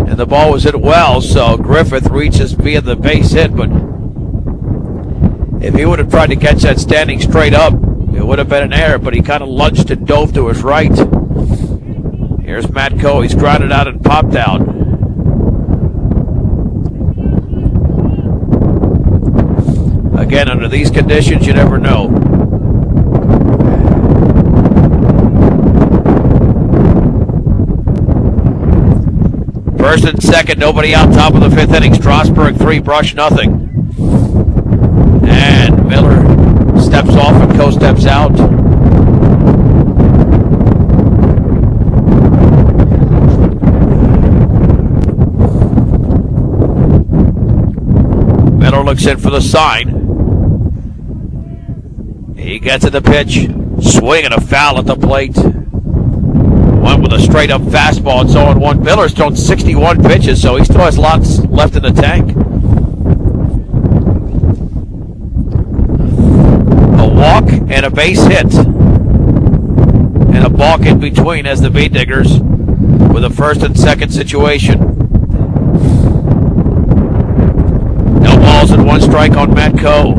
And the ball was hit well, so Griffith reaches via the base hit, but if he would have tried to catch that standing straight up, it would have been an error, but he kind of lunged and dove to his right. Here's Matt Coe. He's grounded out and popped out. Again, under these conditions, you never know. First and second, nobody out, top of the 5th inning. Strasburg 3, Brush nothing. And Miller steps off and Coe steps out. Miller looks in for the sign. He gets at the pitch, swinging a foul at the plate. Went with a straight-up fastball. It's 0-1. Miller's thrown 61 pitches, so he still has lots left in the tank. A walk and a base hit, and a balk in between as the Bean Diggers with a first and second situation. No balls and 1 strike on Matt Coe.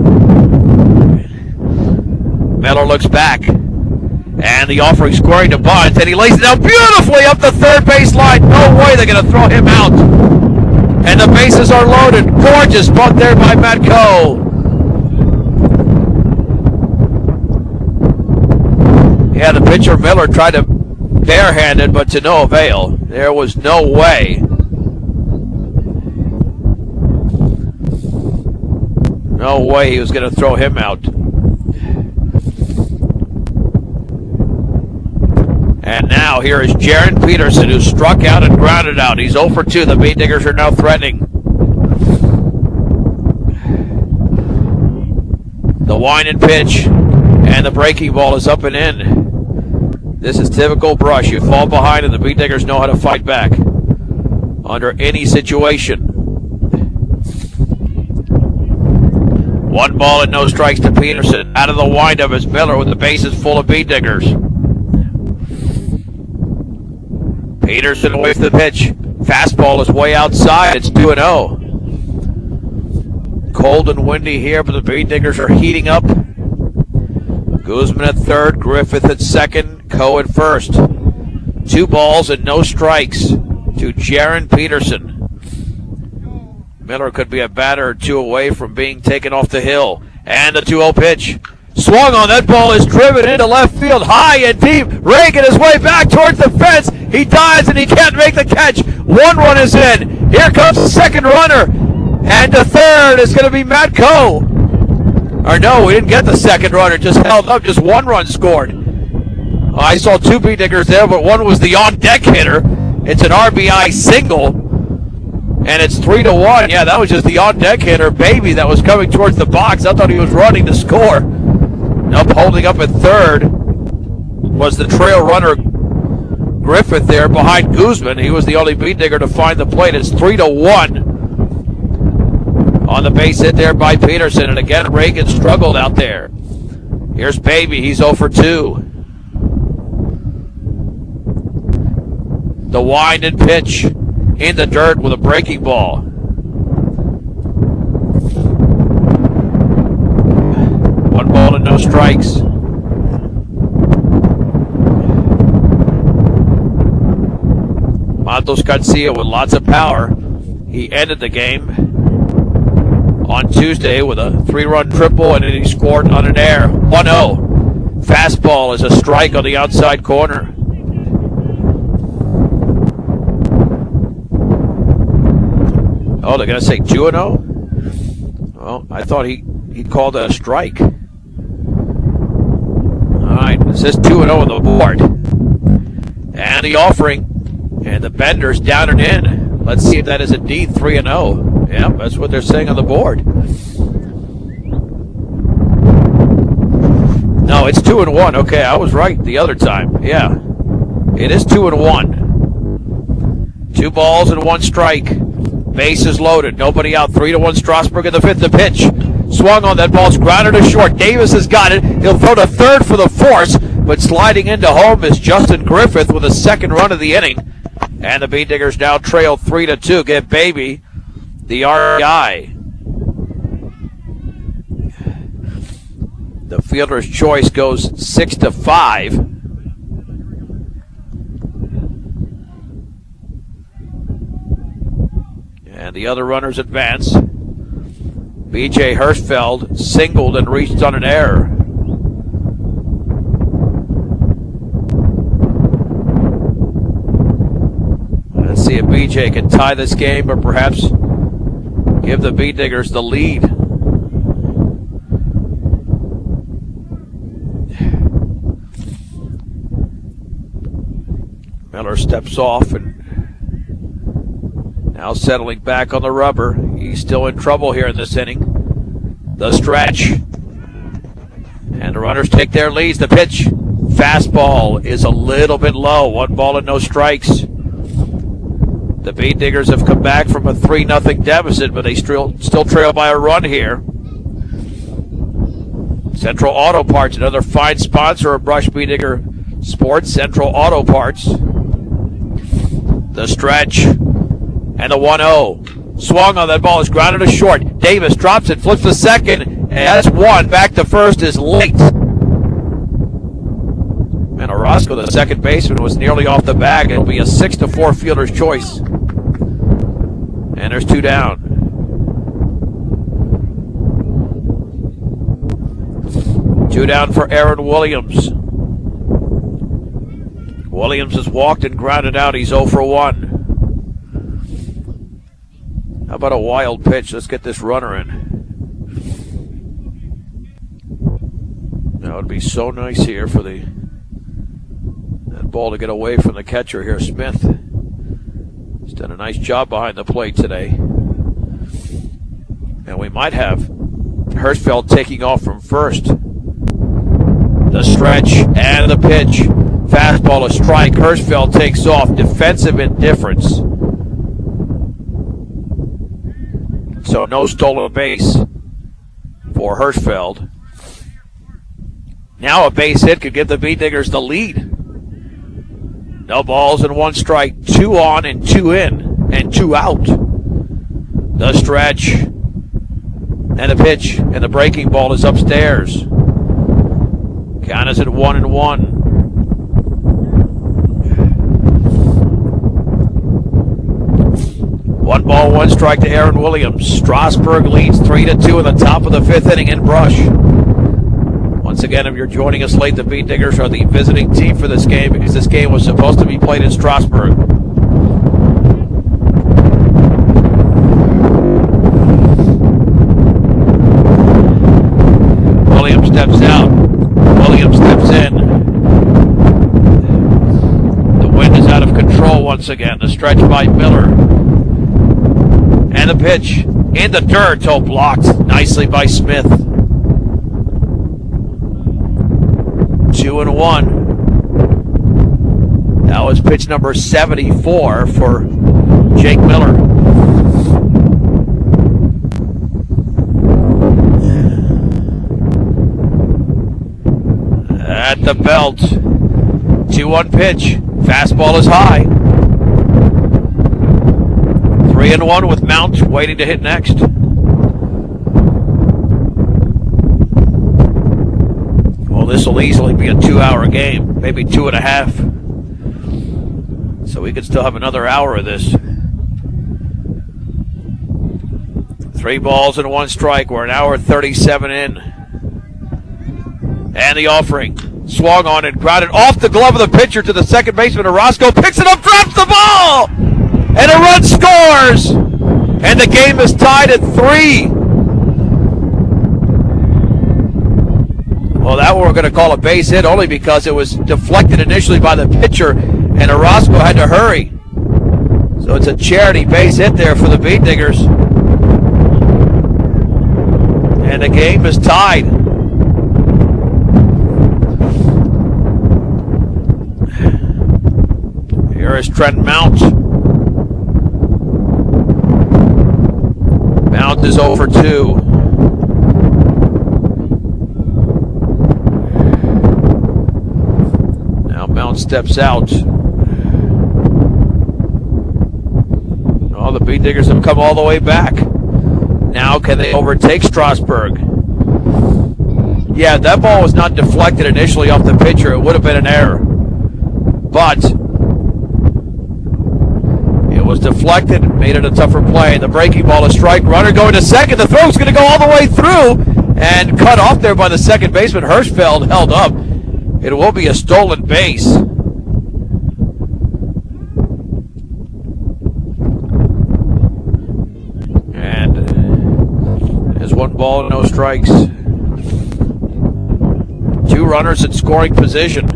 Miller looks back, and the offering squaring to bunt, and he lays it down beautifully up the third base line. No way they're going to throw him out. And the bases are loaded. Gorgeous bunt there by Matt Coe. Yeah, the pitcher Miller tried to barehand it, but to no avail. There was no way. No way he was going to throw him out. And now here is Jaron Peterson, who struck out and grounded out. He's 0 for 2. The Bean Diggers are now threatening. The wind and pitch, and the breaking ball is up and in. This is typical Brush. You fall behind, and the Bean Diggers know how to fight back under any situation. 1 ball and no strikes to Peterson. Out of the windup is Miller with the bases full of bead diggers. Peterson away from the pitch. Fastball is way outside. It's 2-0. Cold and windy here, but the bead diggers are heating up. Guzman at third, Griffith at second, Coe at first. 2 balls and no strikes to Jaron Peterson. Miller could be a batter or 2 away from being taken off the hill. And the 2-0 pitch. Swung on, that ball is driven into left field, high and deep. Reagan his way back towards the fence. He dives and he can't make the catch. 1 run is in. Here comes the second runner. And the third is going to be Matt Coe. Or no, we didn't get the second runner. Just held up. Just 1 run scored. I saw 2 beat diggers there, but one was the on-deck hitter. It's an RBI single. And it's 3-1. Yeah, that was just the on-deck hitter, Baby, that was coming towards the box. I thought he was running to score. Nope, holding up at third was the trail runner Griffith there behind Guzman. He was the only beat digger to find the plate. It's 3-1 on the base hit there by Peterson. And again, Reagan struggled out there. Here's Baby. He's 0 for 2. The wind and pitch in the dirt with a breaking ball. One ball and no strikes. Matos Garcia with lots of power. He ended the game on Tuesday with a 3-run triple, and then he scored on an air. 1-0. Fastball is a strike on the outside corner. Oh, they're going to say 2-0? Well, I thought he called it a strike. All right, it says 2-0 on the board. And the offering. And the bender's down and in. Let's see if that is indeed 3-0. Yeah, that's what they're saying on the board. No, it's 2-1. Okay, I was right the other time. Yeah, it is 2-1. 2 balls and 1 strike. Bases loaded. Nobody out. 3-1 Strasburg in the 5th. The pitch. Swung on. That ball's grounded to short. Davis has got it. He'll throw to third for the force, but sliding into home is Justin Griffith with a 2nd run of the inning. And the beat diggers now trail 3-2. Get Baby the RBI. The fielder's choice goes 6-5. And the other runners advance. B.J. Hirschfeld singled and reached on an error. Let's see if B.J. can tie this game or perhaps give the Beat Diggers the lead. Miller steps off and now settling back on the rubber. He's still in trouble here in this inning. The stretch. And the runners take their leads. The pitch. Fastball is a little bit low. 1 ball and no strikes. The Beat Diggers have come back from a 3-0 deficit, but they still trail by a run here. Central Auto Parts, another fine sponsor of Brush Beat Digger Sports. Central Auto Parts. The stretch. And the 1-0. Swung on, that ball is grounded to short. Davis drops it, flips to second, and that's 1. Back to first is late. And Orozco, the second baseman, was nearly off the bag. It'll be a 6-4 fielder's choice. And there's 2 down. Two down for Aaron Williams. Williams has walked and grounded out. He's 0 for 1. How about a wild pitch? Let's get this runner in. That would be so nice here for that ball to get away from the catcher here, Smith. He's done a nice job behind the plate today. And we might have Hirschfeld taking off from first. The stretch and the pitch. Fastball, a strike. Hirschfeld takes off. Defensive indifference. So no stolen base for Hirschfeld. Now a base hit could give the Beat Diggers the lead. No balls and one strike, 2 on and 2 in, and 2 out. The stretch and a pitch, and the breaking ball is upstairs. Count is at 1-1. One ball, one strike to Aaron Williams. Strasburg leads 3-2 in the top of the 5th inning in Brush. Once again, if you're joining us late, the Beat Diggers are the visiting team for this game because this game was supposed to be played in Strasburg. Williams steps out. Williams steps in. The wind is out of control once again. The stretch by Miller. And the pitch in the dirt, blocked nicely by Smith. 2-1. That was pitch number 74 for Jake Miller. At the belt, 2-1 pitch. Fastball is high. 3-1 with Mount waiting to hit next. Well, this will easily be a 2-hour game, maybe 2.5. So we could still have another hour of this. 3 balls and 1 strike. We're an hour 37 in. And the offering. Swung on and grounded off the glove of the pitcher to the second baseman. Orozco picks it up, drops the ball! And a run scores! And the game is tied at 3. Well, that we're going to call a base hit only because it was deflected initially by the pitcher, and Orozco had to hurry. So it's a charity base hit there for the Beat Diggers. And the game is tied. Here is Trent Mount. Mount is 0 for 2. Now Mount steps out. Oh, the Beat Diggers have come all the way back. Now can they overtake Strasburg? Yeah, that ball was not deflected initially off the pitcher. It would have been an error. But it was deflected, made it a tougher play. The breaking ball, a strike. Runner going to second. The throw's going to go all the way through and cut off there by the second baseman. Hirschfeld held up. It will be a stolen base. And there's 1 ball, no strikes. 2 runners in scoring position.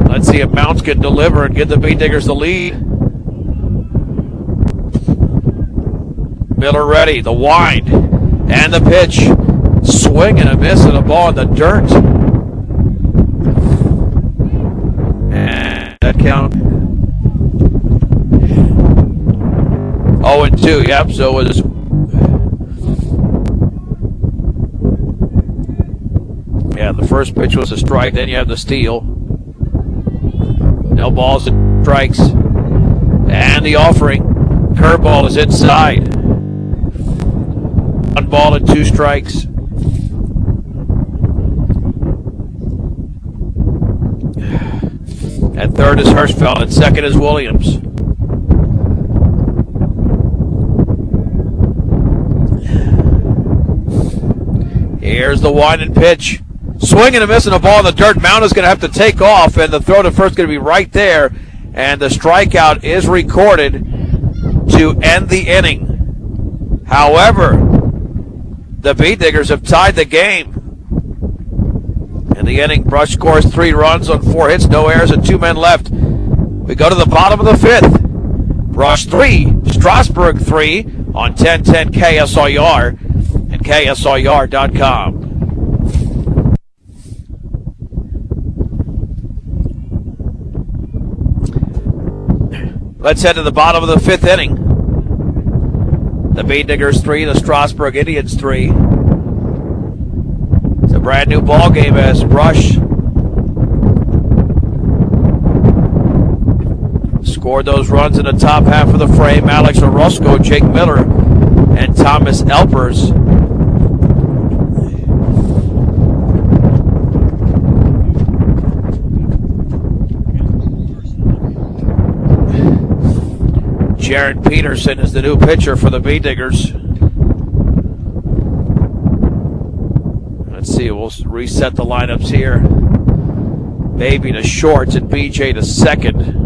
Let's see if Mounts can deliver and give the Beat Diggers the lead. Miller ready, the wind, and the pitch. Swing and a miss and a ball in the dirt. And that count. 0-2, yep, so it was. Yeah, the first pitch was a strike, then you have the steal. No balls and strikes. And the offering. Curveball is inside. 1 ball and 2 strikes. At third is Hirschfeld. At second is Williams. Here's the wind and pitch. Swing and a miss and a ball in the dirt. Mount is going to have to take off, and the throw to first is going to be right there. And the strikeout is recorded to end the inning. However, the Beat Diggers have tied the game. In the inning, Brush scores 3 runs on 4 hits, no errors, and 2 men left. We go to the bottom of the 5th. Brush 3, Strasburg 3 on 1010 KSIR and KSIR.com. Let's head to the bottom of the 5th inning. The Bean Diggers 3, the Strasburg Indians 3. It's a brand new ball game as Brush scored those runs in the top half of the frame. Alex Orozco, Jake Miller, and Thomas Elpers. Jared Peterson is the new pitcher for the Bean Diggers. Let's see, we'll reset the lineups here. Baby to short and BJ to second.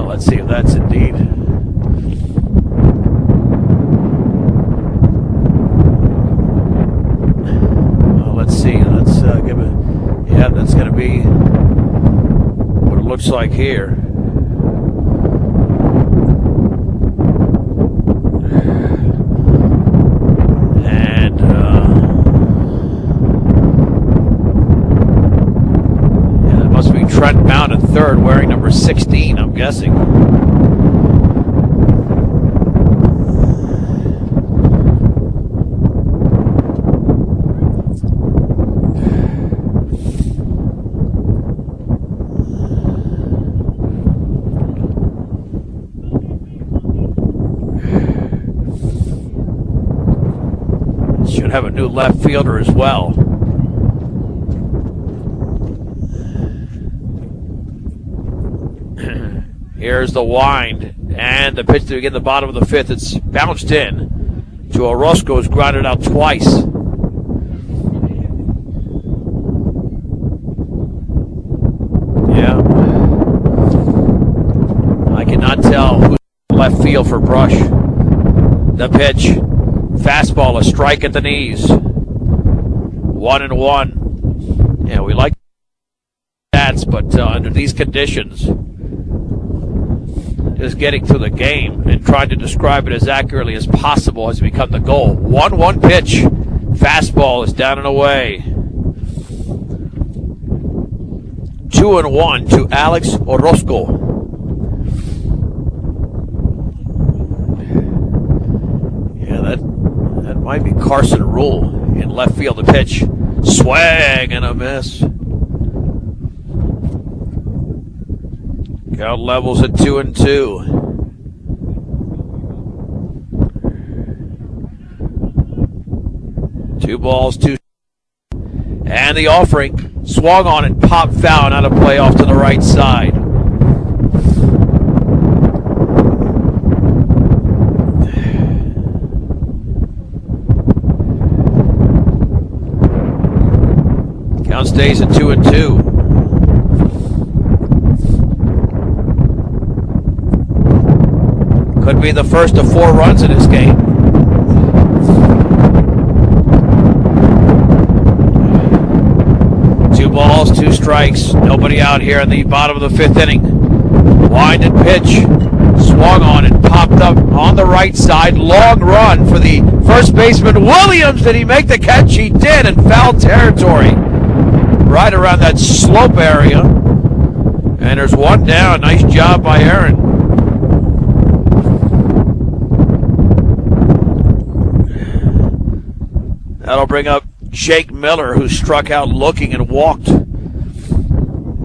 Let's see if that's indeed. Let's see. Let's give it. Yeah, that's going to be what it looks like here. And yeah, it must be Trent Mount at third, wearing number 16, I'm guessing. Should have a new left fielder as well. Here's the wind, and the pitch to begin the bottom of the fifth. It's bounced in to Orozco, who's grounded out twice. Yeah. I cannot tell who's left field for Brush. The pitch. Fastball, a strike at the knees. 1-1. Yeah, we like stats, but under these conditions, just getting to the game and trying to describe it as accurately as possible has become the goal. 1-1 pitch. Fastball is down and away. 2-1 to Alex Orozco. That might be Carson Rule in left field. The pitch, swing and a miss. Count levels at 2-2. Two balls, two. And the offering swung on and popped foul, out of play off to the right side. Count stays at 2-2. Could be the first of 4 runs in this game. Two balls, 2 strikes. Nobody out here in the bottom of the 5th inning. Wind and pitch. Swung on and popped up on the right side. Long run for the first baseman, Williams. Did he make the catch? He did, in foul territory. Right around that slope area. And there's one down. Nice job by Aaron. That'll bring up Jake Miller, who struck out looking and walked.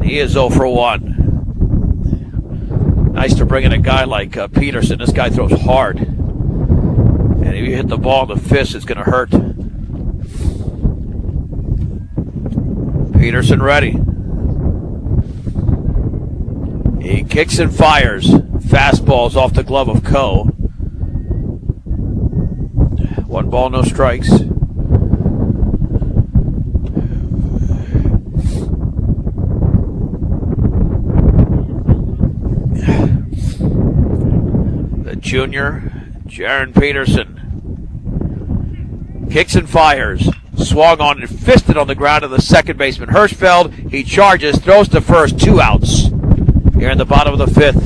He is 0 for 1. Nice to bring in a guy like Peterson. This guy throws hard. And if you hit the ball in the fist, it's going to hurt. Peterson ready. He kicks and fires. Fastballs off the glove of Coe. 1 ball, no strikes. The junior, Jaron Peterson. Kicks and fires. Swung on and fisted on the ground of the second baseman, Hirschfeld. He charges, throws to first, 2 outs here in the bottom of the 5th.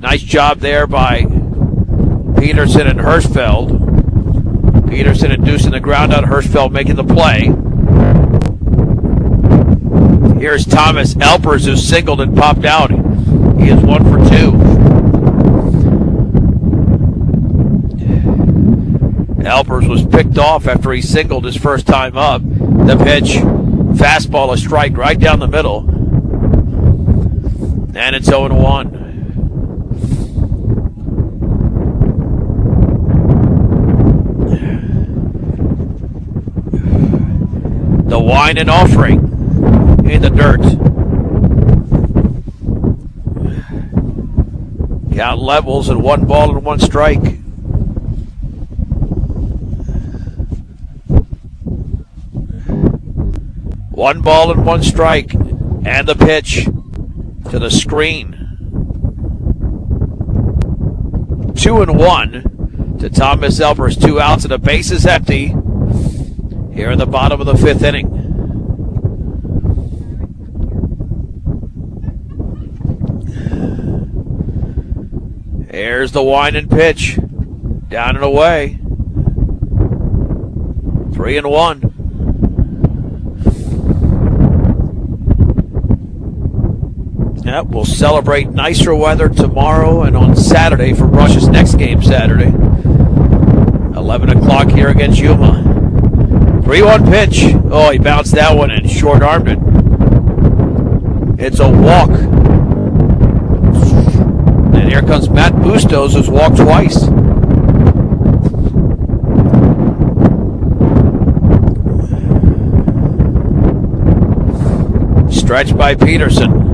Nice job there by Peterson and Hirschfeld. Peterson inducing the ground out, Hirschfeld making the play. Here's Thomas Elpers, who singled and popped out. He is 1 for 2. Alpers was picked off after he singled his first time up. The pitch, fastball, a strike right down the middle. And it's 0-1. The wine and offering in the dirt. Count levels at 1 ball and 1 strike. One ball and 1 strike, and the pitch to the screen. 2-1 to Thomas Alpers. 2 outs and a base is empty here in the bottom of the 5th inning. Here's the wind and pitch. Down and away. 3-1. Yep, we'll celebrate nicer weather tomorrow and on Saturday for Brush's next game Saturday. 11 o'clock here against Yuma. 3-1 pitch. Oh, he bounced that one and short-armed it. It's a walk. And here comes Matt Bustos, who's walked twice. Stretched by Peterson.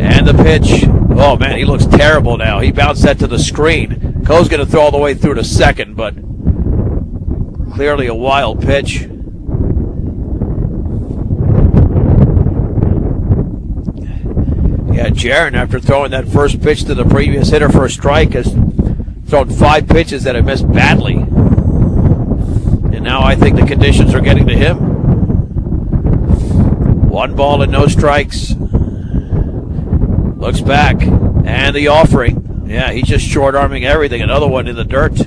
And the pitch. Oh, man, he looks terrible now. He bounced that to the screen. Coe's going to throw all the way through to second, but clearly a wild pitch. Yeah, Jaron, after throwing that first pitch to the previous hitter for a strike, has thrown 5 pitches that have missed badly. And now I think the conditions are getting to him. 1 ball and no strikes. Looks back, and the offering. Yeah, he's just short-arming everything. Another one in the dirt.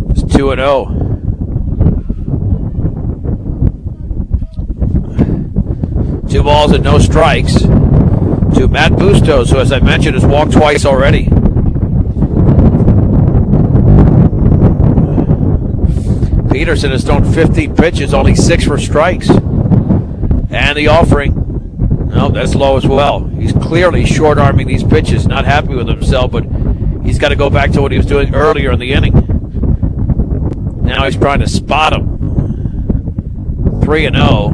It's 2-0. Two balls and no strikes to Matt Bustos, who, as I mentioned, has walked twice already. Peterson has thrown 50 pitches, only 6 for strikes. And the offering. No, that's low as well. He's clearly short-arming these pitches, not happy with himself, but he's got to go back to what he was doing earlier in the inning. Now he's trying to spot him. 3-0.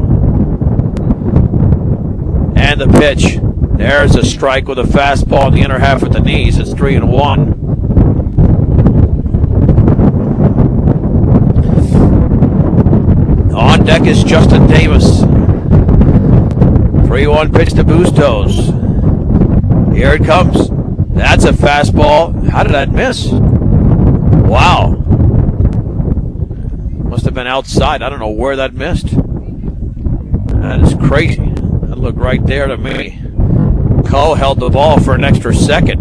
And the pitch. There's a strike with a fastball in the inner half at the knees. It's 3-1. On deck is Justin Davis. 3-1 pitch to Bustos. Here it comes. That's a fastball. How did that miss? Wow. Must have been outside. I don't know where that missed. That is crazy. That looked right there to me. Coe held the ball for an extra second.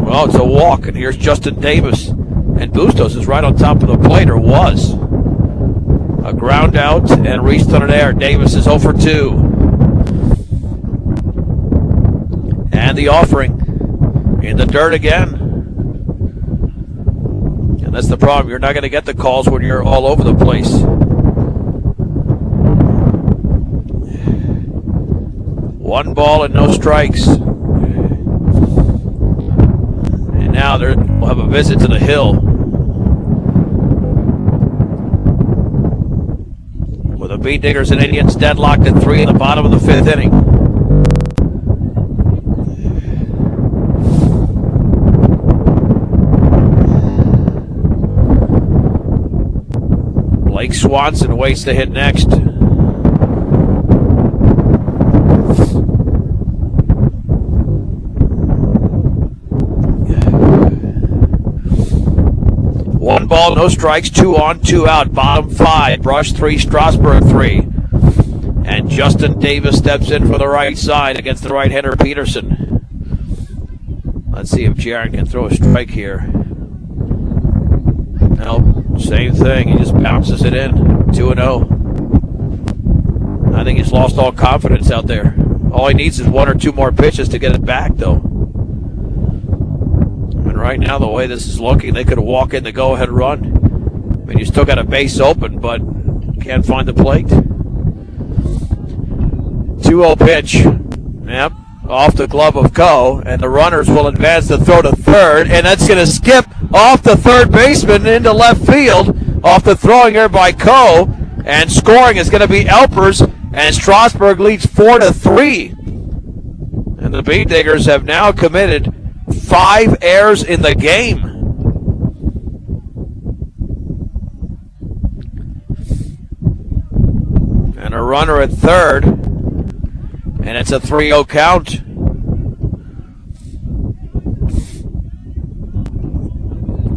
Well, it's a walk, and here's Justin Davis. And Bustos is right on top of the plate, or was. A ground out and reached on an air. Davis is 0 for 2. And the offering in the dirt again. And that's the problem. You're not going to get the calls when you're all over the place. One ball and no strikes. And now we'll have a visit to the hill. The Bee Diggers and Indians deadlocked at 3 in the bottom of the 5th inning. Blake Swanson waits to hit next. One ball, no strikes, 2 on, 2 out, bottom 5, Brush 3, Strasburg 3. And Justin Davis steps in for the right side against the right-hander Peterson. Let's see if Jaron can throw a strike here. Nope, same thing, he just bounces it in, 2-0. I think He's lost all confidence out there. All he needs is one or two more pitches to get it back, though. And right now, the way this is looking, they could walk in the go-ahead run. I mean, you still got a base open, but can't find the plate. 2-0 pitch. Yep. Off the glove of Coe, and the runners will advance to throw to third, and that's going to skip off the third baseman into left field off the throwing error by Coe, and scoring is going to be Elpers, and Strasburg leads 4-3. And the Bean Diggers have now committed 5 errors in the game. And a runner at third. And it's a 3-0 count.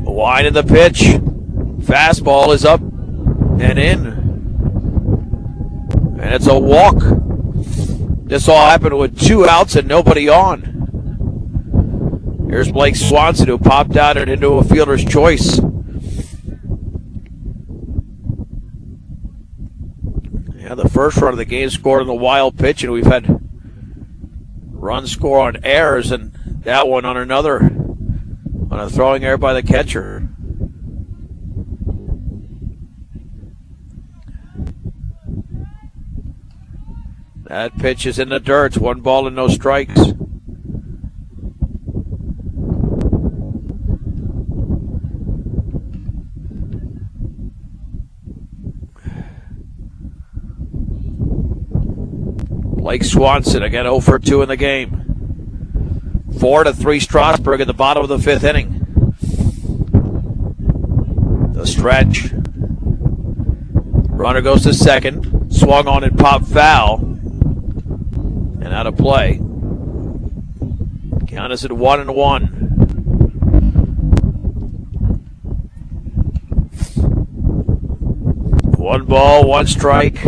Wine in the pitch. Fastball is up and in. And it's a walk. This all happened with 2 outs and nobody on. Here's Blake Swanson, who popped out and into a fielder's choice. Yeah, the first run of the game scored on the wild pitch, and we've had run score on errors, and that one on another, on a throwing error by the catcher. That pitch is in the dirt. 1 ball and no strikes. Blake Swanson again 0 for 2 in the game. 4-3 Strasburg at the bottom of the 5th inning. The stretch. Runner goes to second. Swung on and popped foul. And out of play. Count is at 1-1. One ball, 1 strike.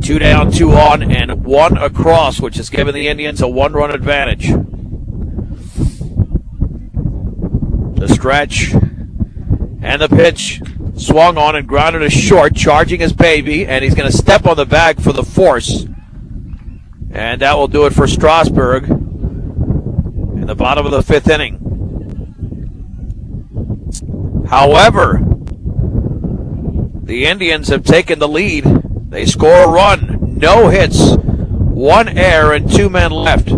2 down, 2 on, and 1 across, which has given the Indians a 1-run advantage. The stretch and the pitch. Swung on and grounded to short, charging his baby, and he's going to step on the bag for the force. And that will do it for Strasburg in the bottom of the 5th inning. However, the Indians have taken the lead. They score a run, no hits, 1 error, and 2 men left.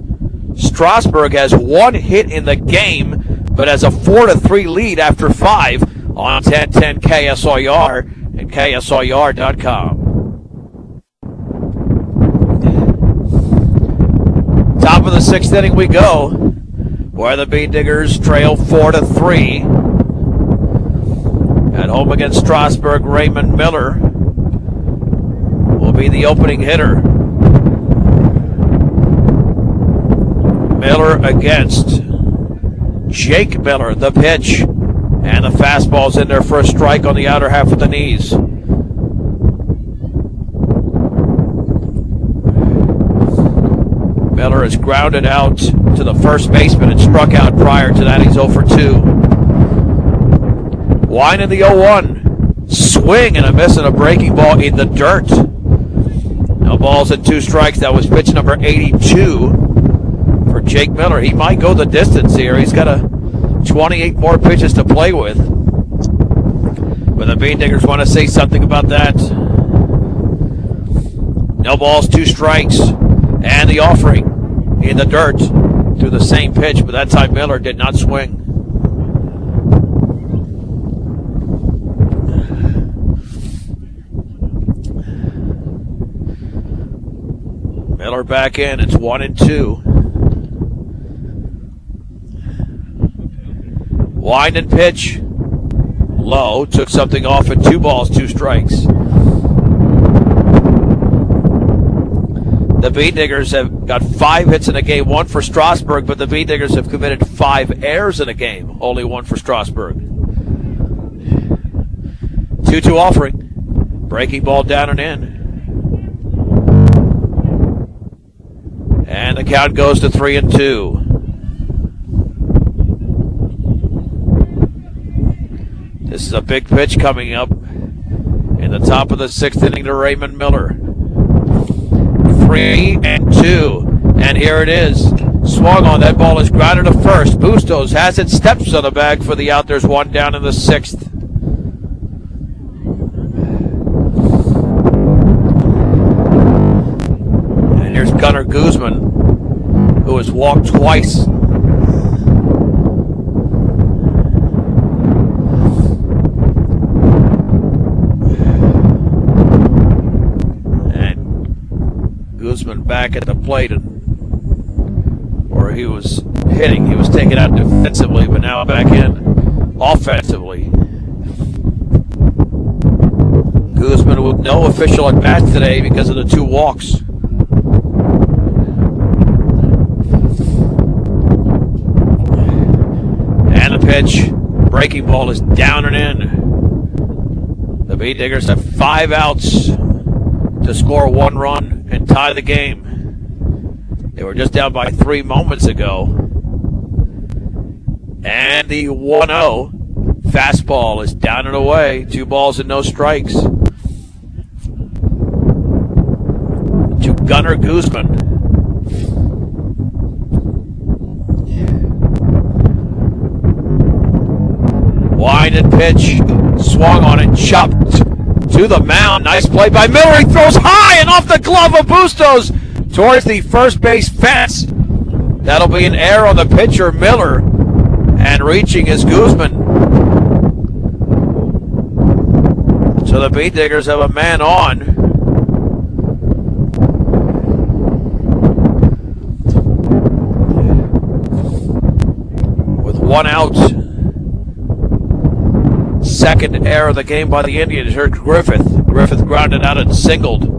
Strasburg has 1 hit in the game, but has a 4-3 lead after 5 on 1010 KSIR and KSIR.com. Top of the 6th inning we go, where the Bean Diggers trail 4-3. At home against Strasburg, Raymond Miller will be the opening hitter. Miller against Jake Miller. The pitch, and the fastball's in there for a strike on the outer half of the knees. Miller is grounded out to the first baseman and struck out prior to that. He's 0 for 2. Wine in the 0-1. Swing and a miss and a breaking ball in the dirt. No balls and 2 strikes. That was pitch number 82 for Jake Miller. He might go the distance here. He's got 28 more pitches to play with. But the Bean Diggers want to say something about that. No balls, 2 strikes. And the offering in the dirt to the same pitch, but that time Miller did not swing. Miller back in. It's 1-2. Wind and pitch. Low. Took something off at 2 balls, 2 strikes. The Bean Diggers have got 5 hits in a game, 1 for Strasburg, but the Bean Diggers have committed 5 errors in a game, only 1 for Strasburg. 2-2 offering. Breaking ball down and in. And the count goes to 3-2. This is a big pitch coming up in the top of the 6th inning to Raymond Miller. 3-2. And here it is. Swung on. That ball is grounded to first. Bustos has it. Steps on the bag for the out. There's one down in the sixth. And here's Gunnar Guzman, who has walked twice. Guzman back at the plate, or he was hitting. He was taken out defensively, but now back in offensively. Guzman with no official at bat today because of the two walks. And the pitch. Breaking ball is down and in. The Beat Diggers have 5 outs to score 1 run and tie the game. They were just down by 3 moments ago. And the 1-0 fastball is down and away. 2 balls and no strikes to Gunnar Guzman. Wind and pitch. Swung on and chopped to the mound. Nice play by Miller. He throws high and off the glove of Bustos towards the first base fence. That'll be an error on the pitcher, Miller. And reaching is Guzman. So the Beat Diggers have a man on. With 1 out. Second error of the game by the Indians. Here's Griffith. Griffith grounded out and singled.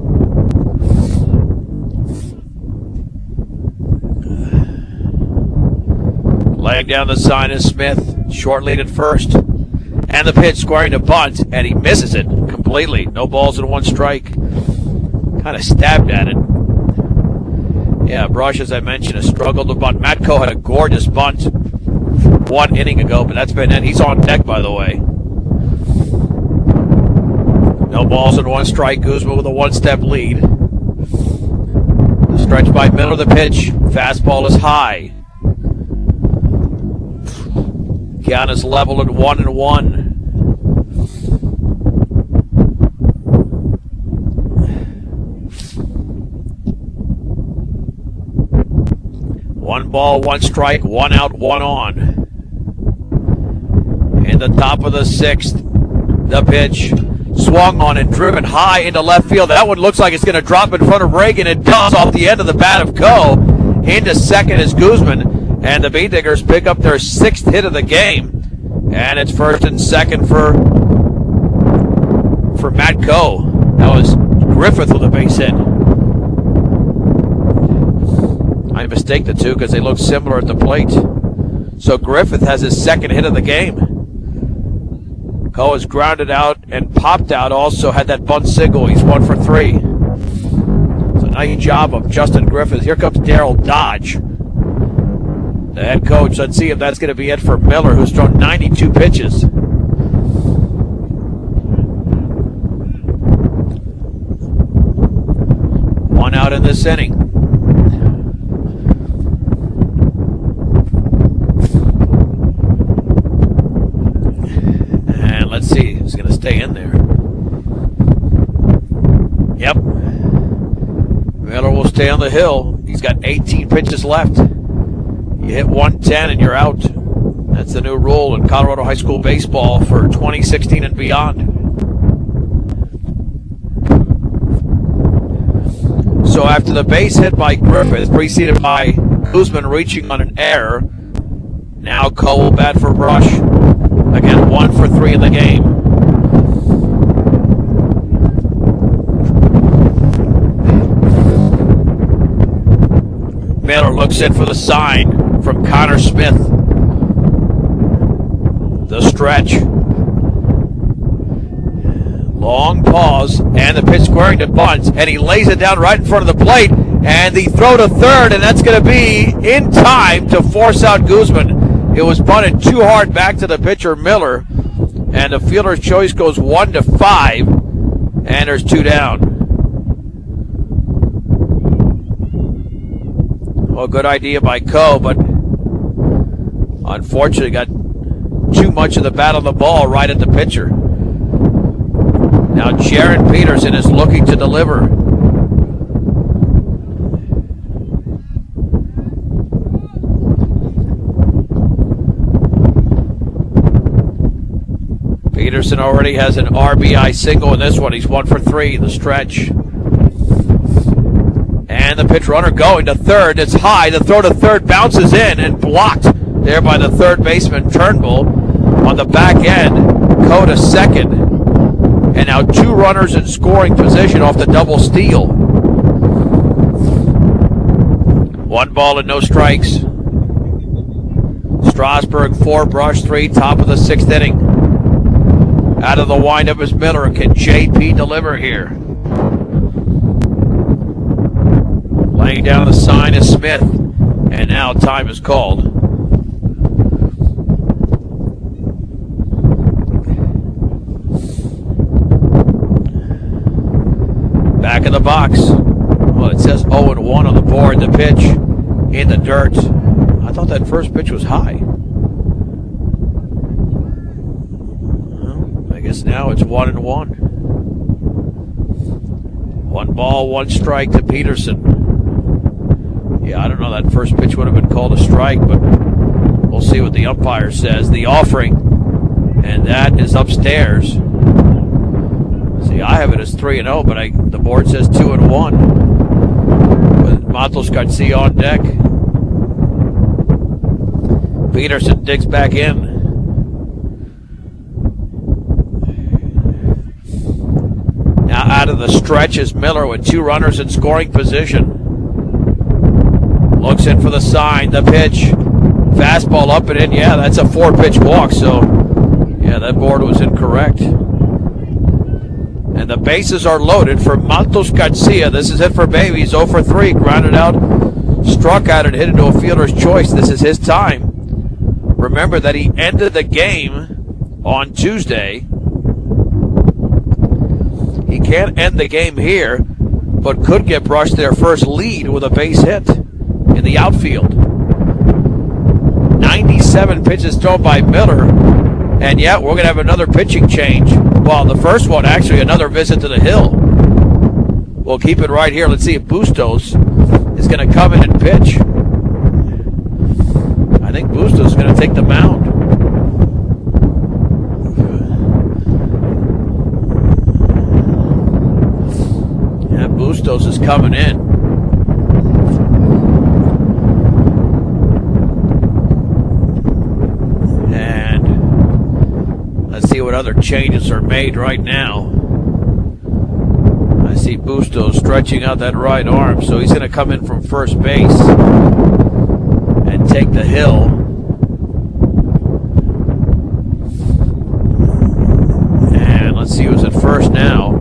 Laying down the sign is Smith. Short lead at first. And the pitch squaring to bunt, and he misses it completely. No balls and 1 strike. Kind of stabbed at it. Yeah, Brush, as I mentioned, has struggled to bunt. Matt Coe had a gorgeous bunt 1 inning ago, but that's been it. He's on deck, by the way. No balls and 1 strike. Guzman with a 1-step lead. The stretch by Miller. The pitch. Fastball is high. Count is level at 1-1. One ball, 1 strike, 1 out, 1 on. In the top of the 6th, the pitch. Swung on and driven high into left field. That one looks like it's going to drop in front of Reagan. It does off the end of the bat of Coe. Into second is Guzman. And the Beat Diggers pick up their 6th hit of the game. And it's first and second for Matt Coe. That was Griffith with a base hit. I mistake the two because they look similar at the plate. So Griffith has his 2nd hit of the game. Coe is grounded out and popped out. Also had that bunt single. He's 1 for 3. It's a nice job of Justin Griffith. Here comes Darryl Dodge, the head coach. Let's see if that's going to be it for Miller, who's thrown 92 pitches. One out in this inning. And let's see who's going to stay in there. Yep. Miller will stay on the hill. He's got 18 pitches left. You hit 110 and you're out. That's the new rule in Colorado high school baseball for 2016 and beyond. So after the base hit by Griffith, preceded by Guzman reaching on an error, now Coe will bat for Brush. Again, 1 for 3 in the game. Miller looks in for the sign from Connor Smith. The stretch. Long pause, and the pitch squaring to bunt, and he lays it down right in front of the plate, and the throw to third, and that's going to be in time to force out Guzman. It was bunted too hard back to the pitcher, Miller, and the fielder's choice goes 1-5, and there's 2 down. Well, good idea by Coe, but unfortunately got too much of the bat on the ball right at the pitcher. Now Jaron Peterson is looking to deliver. Peterson already has an RBI single in this one. He's 1 for 3 in the stretch. And the pitch runner going to third. It's high. The throw to third bounces in and blocked there by the third baseman Turnbull. On the back end, Coe to second. And now 2 runners in scoring position off the double steal. 1 ball and no strikes. Strasburg 4, Brush 3, top of the 6th inning. Out of the windup is Miller. Can JP deliver here? Laying down the sign is Smith. And now time is called. Back in the box. Well, it says 0-1 on the board. The pitch in the dirt. I thought that first pitch was high. I guess now it's 1-1. 1 ball, 1 strike to Peterson. Yeah, I don't know. That first pitch would have been called a strike, but we'll see what the umpire says. The offering, and that is upstairs. See, I have it as 3-0, but the board says 2-1. With Matos Garcia on deck. Peterson digs back in. Now out of the stretch is Miller with 2 runners in scoring position. Looks in for the sign, the pitch. Fastball up and in. Yeah, that's a 4-pitch walk, so yeah, that board was incorrect. And the bases are loaded for Matos Garcia. This is it for Baby. He's 0 for 3. Grounded out, struck out, and hit into a fielder's choice. This is his time. Remember that he ended the game on Tuesday. He can't end the game here, but could get Brush their first lead with a base hit in the outfield. 97 pitches thrown by Miller, and yet we're going to have another pitching change. Well, the first one, actually, another visit to the hill. We'll keep it right here. Let's see if Bustos is going to come in and pitch. I think Bustos is going to take the mound. Yeah, Bustos is coming in. See what other changes are made right now. I see Bustos stretching out that right arm, so he's going to come in from first base and take the hill. And let's see who's at first now.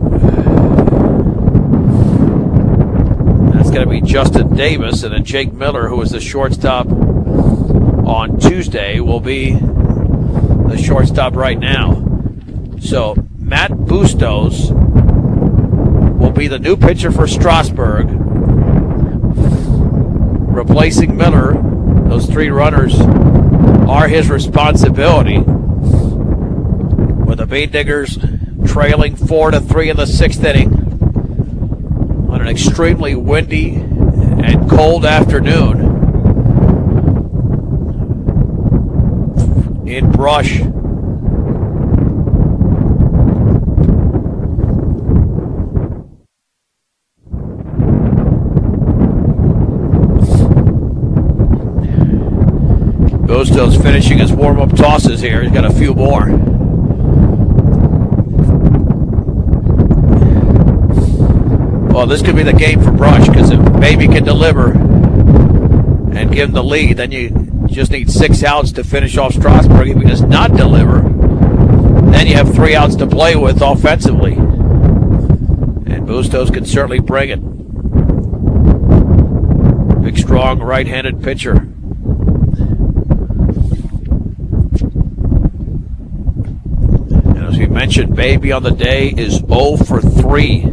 That's going to be Justin Davis, and then Jake Miller, who was the shortstop on Tuesday, will be the shortstop right now. So Matt Bustos will be the new pitcher for Strasburg, replacing Miller. Those 3 runners are his responsibility, with the Bean Diggers trailing 4-3 in the 6th inning on an extremely windy and cold afternoon in Brush. Bustos finishing his warm-up tosses here. He's got a few more. Well, this could be the game for Brush, because if Baby can deliver and give him the lead, then you just need 6 outs to finish off Strasburg. If he does not deliver, then you have 3 outs to play with offensively. And Bustos can certainly bring it. Big, strong, right-handed pitcher. And as we mentioned, Baby on the day is 0 for 3.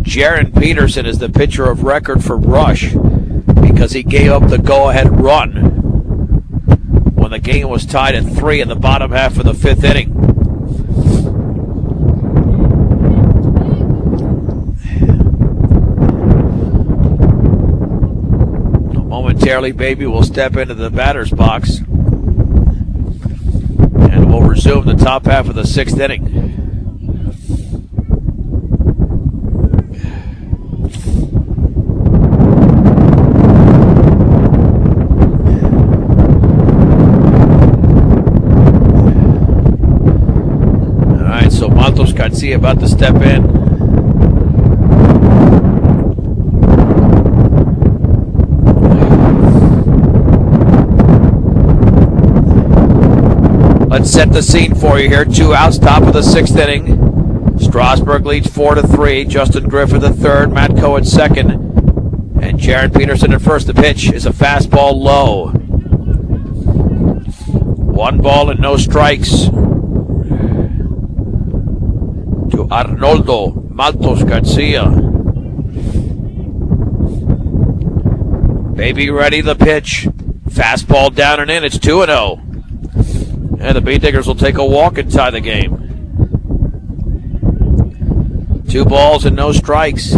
Jaron Peterson is the pitcher of record for Brush. because he gave up the go-ahead run when the game was tied at 3 in the bottom half of the 5th inning. Momentarily, Baby will step into the batter's box, and we'll resume the top half of the 6th inning. So Maltos Garcia about to step in. Let's set the scene for you here. 2 outs, top of the 6th inning. Strasburg leads 4-3. Justin Griffith at third, Matt Coe at second, and Jaron Peterson at first. The pitch is a fastball low. 1 ball and no strikes to Arnoldo Maltos Garcia. Baby ready, the pitch. Fastball down and in. It's 2-0. And the Bee Diggers will take a walk and tie the game. 2 balls and no strikes.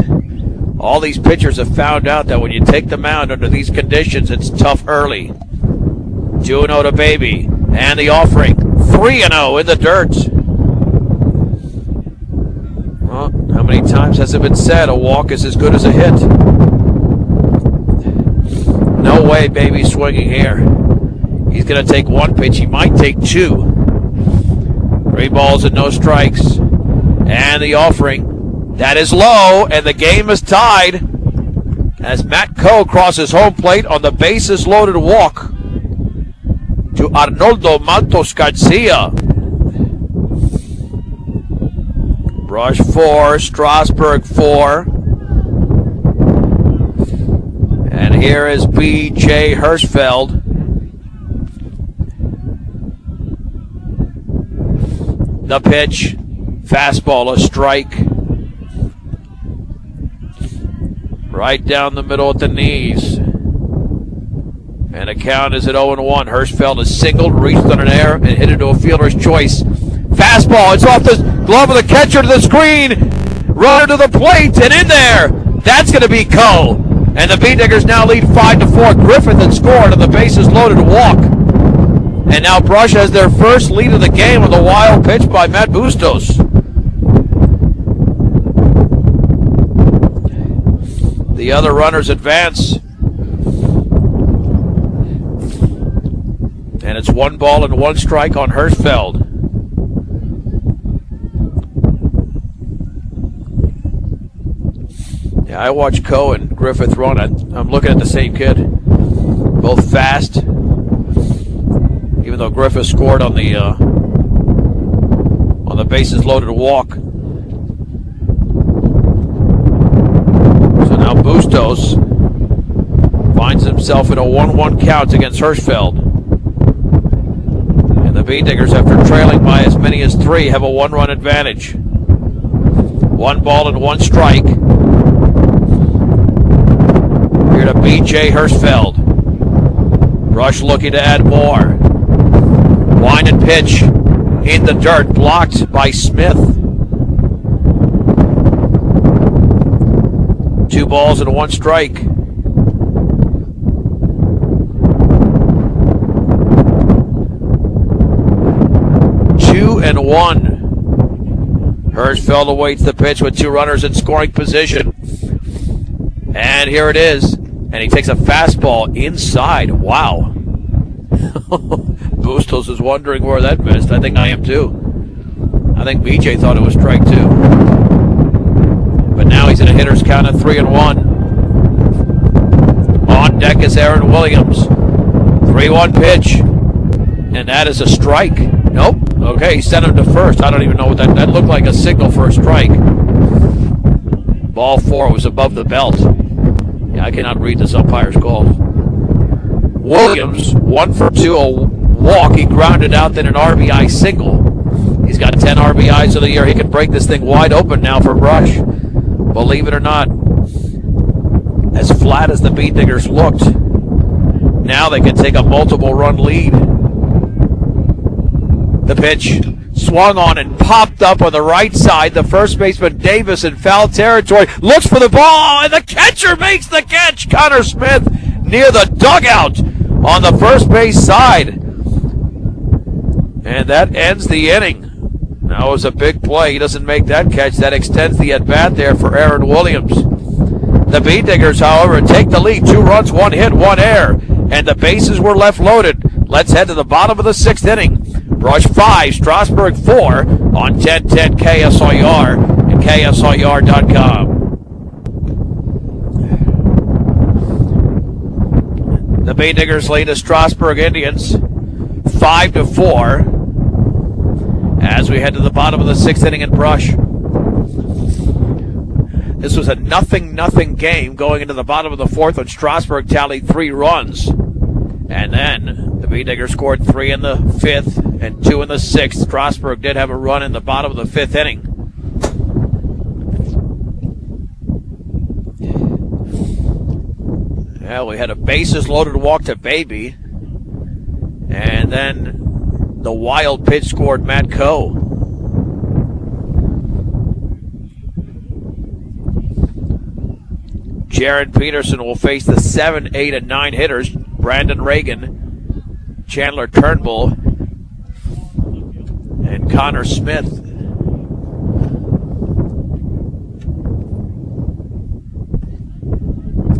All these pitchers have found out that when you take the mound under these conditions, it's tough early. 2-0 to Baby. And the offering. 3-0 in the dirt. Well, how many times has it been said a walk is as good as a hit? No way Baby's swinging here. He's going to take 1 pitch. He might take 2. 3 balls and no strikes. And the offering. That is low, and the game is tied as Matt Coe crosses home plate on the bases loaded walk to Arnoldo Maltos Garcia. Brush 4, Strasburg 4. And here is B.J. Hirschfeld. The pitch, fastball, a strike. Right down the middle at the knees. And a count is at 0-1. Hirschfeld is singled, reached on an air, and hit into a fielder's choice. Fastball, it's off the glove of the catcher to the screen. Runner to the plate, and in there. That's going to be Coe. And the Bee Diggers now lead 5-4. Griffith had scored on the bases loaded walk. And now Brush has their first lead of the game with a wild pitch by Matt Bustos. The other runners advance. And it's 1 ball and 1 strike on Hirschfeld. Yeah, I watched Coe and Griffith run. I'm looking at the same kid. Both fast. Even though Griffith scored on the bases loaded walk. So now Bustos finds himself in a 1-1 count against Hirschfeld. And the Bee Diggers, after trailing by as many as 3, have a 1-run advantage. 1 ball and 1 strike. Here to B.J. Hirschfeld. Brush looking to add more. Wind and pitch in the dirt, blocked by Smith. 2 balls and 1 strike. Two and 1. Hirschfeld awaits the pitch with 2 runners in scoring position. And here it is. And he takes a fastball inside. Wow. Bustos is wondering where that missed. I think I am too. I think BJ thought it was strike 2. But now he's in a hitter's count at 3-1. On deck is Aaron Williams. 3-1 pitch. And that is a strike. Nope. Okay, he sent him to first. I don't even know what that looked like, a signal for a strike. Ball 4 was above the belt. Yeah, I cannot read this umpire's call. Williams, 1 for 2, a walk. He grounded out, then an RBI single. He's got 10 RBIs of the year. He can break this thing wide open now for Brush. Believe it or not. as flat as the Bean Diggers looked. Now they can take a multiple-run lead. The pitch swung on and popped up on the right side. The first baseman, Davis, in foul territory, looks for the ball, and the catcher makes the catch. Connor Smith near the dugout on the first base side. And that ends the inning. That was a big play. He doesn't make that catch. That extends the at-bat there for Aaron Williams. The Bean Diggers, however, take the lead. 2 runs, 1 hit, 1 error. And the bases were left loaded. Let's head to the bottom of the 6th inning. Brush 5, Strasburg 4 on 1010 KSIR and KSIR.com. The Bean Diggers lead the Strasburg Indians 5-4 as we head to the bottom of the 6th inning in Brush. This was a 0-0 game going into the bottom of the 4th when Strasburg tallied 3 runs. And then the Bean Diggers scored 3 in the 5th and 2 in the 6th. Strasburg did have a run in the bottom of the 5th inning. Yeah, we had a bases loaded walk to Baby. And then the wild pitch scored Matt Coe. Jaron Peterson will face the 7, 8, and 9 hitters. Brandon Reagan, Chandler Turnbull, and Connor Smith.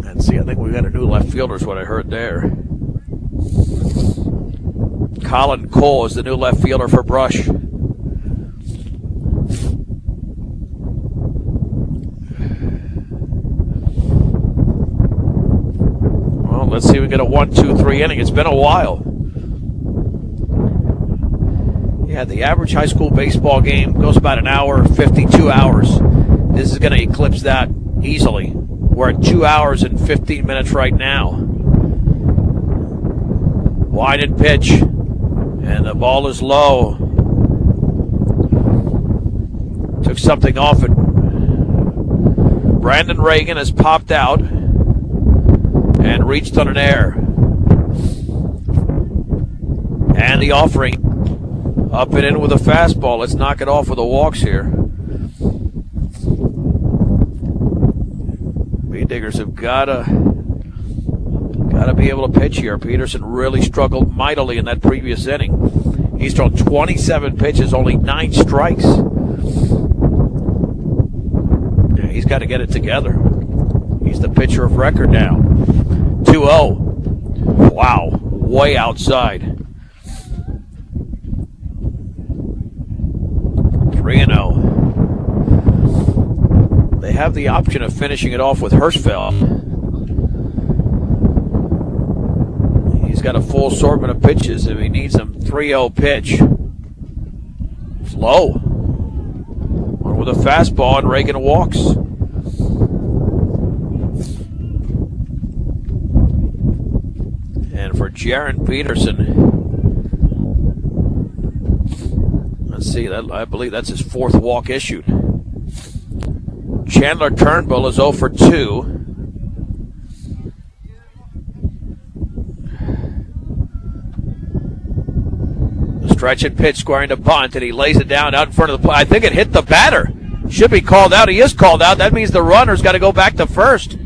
Let's see, I think we got a new left fielder is what I heard there. Colin Cole is the new left fielder for Brush. Let's see if we get a 1-2-3 inning. It's been a while. Yeah, the average high school baseball game goes about an hour, 52 hours. This is going to eclipse that easily. We're at 2 hours and 15 minutes right now. Wide and pitch, and the ball is low. Took something off it. Brandon Reagan has popped out and reached on an error. And the offering up and in with a fastball. Let's knock it off with the walks here. Bean Diggers have gotta be able to pitch here. Peterson really struggled mightily in that previous inning. He's thrown 27 pitches, only 9 strikes. Yeah, he's got to get it together. He's the pitcher of record now. 2-0. Wow. Way outside. 3-0. They have the option of finishing it off with Hirschfeld. He's got a full assortment of pitches if he needs them. 3-0 pitch. It's low. One with a fastball, and Reagan walks. And for Jaron Peterson, let's see, I believe that's his 4th walk issued. Chandler Turnbull is 0 for 2. The stretch and pitch squaring to bunt, and he lays it down out in front of the plate. I think it hit the batter. Should be called out. He is called out. That means the runner's got to go back to first.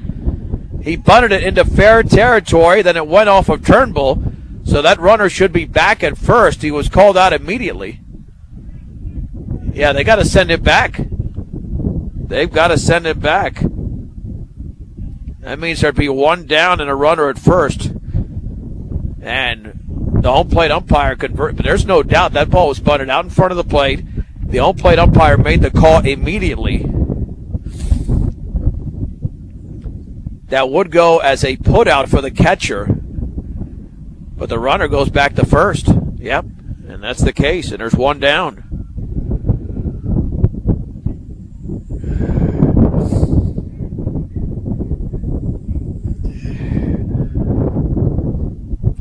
He bunted it into fair territory, then it went off of Turnbull, so that runner should be back at first. He was called out immediately. Yeah, they got to send it back. They've got to send it back. That means there'd be 1 down and a runner at first. And the home plate umpire converted, but there's no doubt that ball was bunted out in front of the plate. The home plate umpire made the call immediately. That would go as a putout for the catcher, but the runner goes back to first. Yep, and that's the case, and there's 1 down.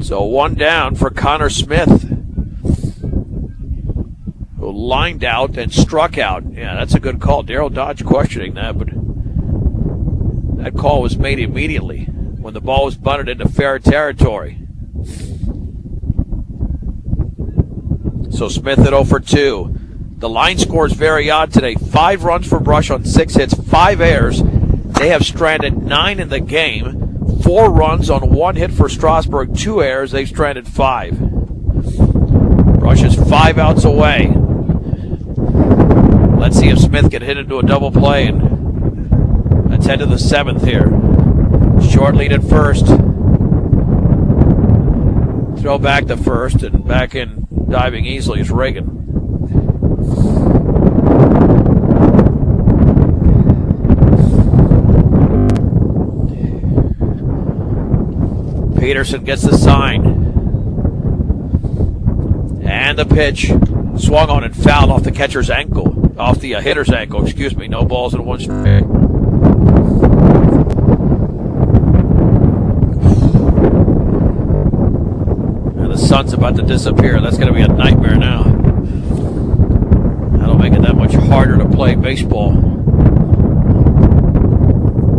So 1 down for Connor Smith, who lined out and struck out. Yeah, that's a good call. Daryl Dodge questioning that, but That call was made immediately when the ball was bunted into fair territory. So Smith at 0 for 2. The line score is very odd today. 5 runs for Brush on 6 hits, 5 errors. They have stranded 9 in the game. 4 runs on 1 hit for Strasburg, 2 errors. They've stranded 5. Brush is 5 outs away. Let's see if Smith can hit into a double play. And let's head to the 7th here. Short lead at first. Throw back to first, and back in diving easily is Reagan. Peterson gets the sign. And the pitch. Swung on and fouled off the catcher's ankle. Off the hitter's ankle, excuse me. No balls in 1 strike. And the sun's about to disappear. That's going to be a nightmare now. That'll make it that much harder to play baseball.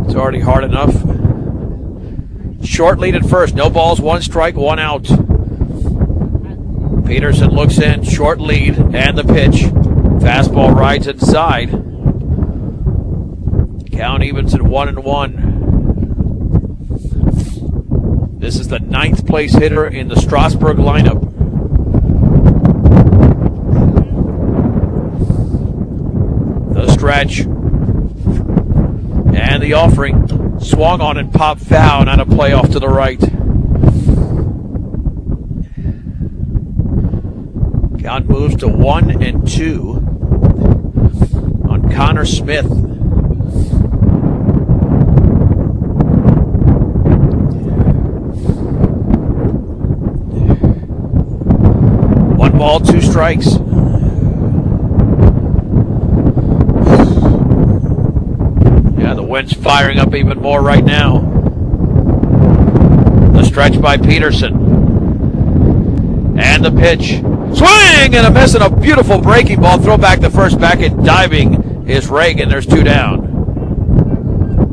It's already hard enough. Short lead at first. No balls, 1 strike, 1 out. Peterson looks in. Short lead and the pitch. Fastball rides inside. Count evens at 1-1. This is the 9th place hitter in the Strasburg lineup. The stretch. And the offering. Swung on and popped foul, and a play off to the right. Count moves to 1-2 on Connor Smith. One ball, 2 strikes. Yeah, the wind's firing up even more right now. The stretch by Peterson. And the pitch. Swing and a miss and a beautiful breaking ball. Throw back to first. Back in diving is Reagan. There's 2 down.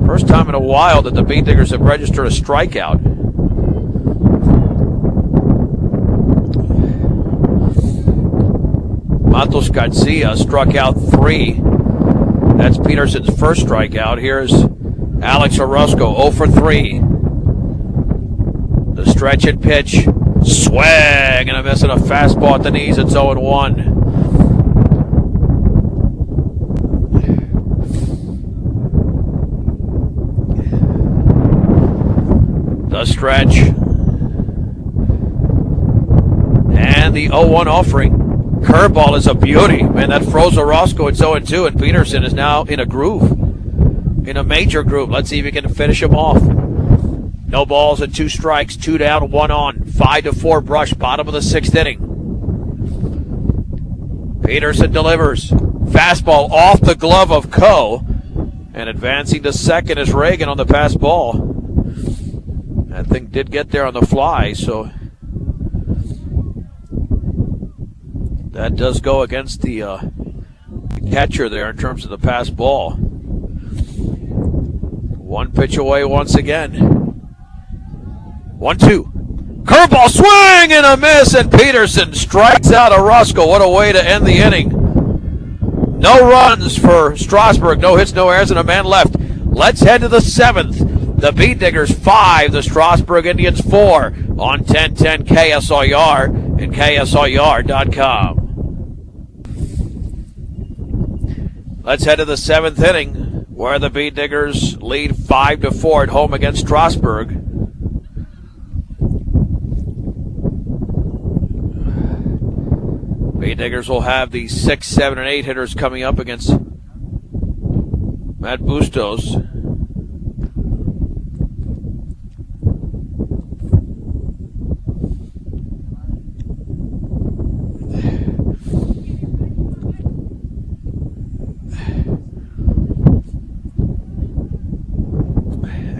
First time in a while that the Beat Diggers have registered a strikeout. Matos Garcia struck out 3. That's Peterson's first strikeout. Here's Alex Orozco, 0 for 3. The stretch and pitch. Swing and a miss and a fastball at the knees. It's 0-1. The stretch. And the 0-1 offering. Curveball is a beauty. Man, that froze Orozco. It's 0-2, and Peterson is now in a groove. In a major groove. Let's see if he can finish him off. No balls and 2 strikes. 2 down, 1 on. 5-4 Brush. Bottom of the 6th inning. Peterson delivers. Fastball off the glove of Coe. And advancing to second is Reagan on the pass ball. That thing did get there on the fly, so that does go against the catcher there in terms of the pass ball. 1 pitch away once again. 1-2. Curveball, swing and a miss, and Peterson strikes out Orozco. What a way to end the inning. No runs for Strasburg, no hits, no errors, and a man left. Let's head to the 7th. The Beat Diggers 5, the Strasburg Indians 4 on 1010 KSIR and KSIR.com. Let's head to the 7th inning, where the Beat Diggers lead 5-4 at home against Strasburg. Beat Diggers will have the 6, 7, and 8 hitters coming up against Matt Bustos.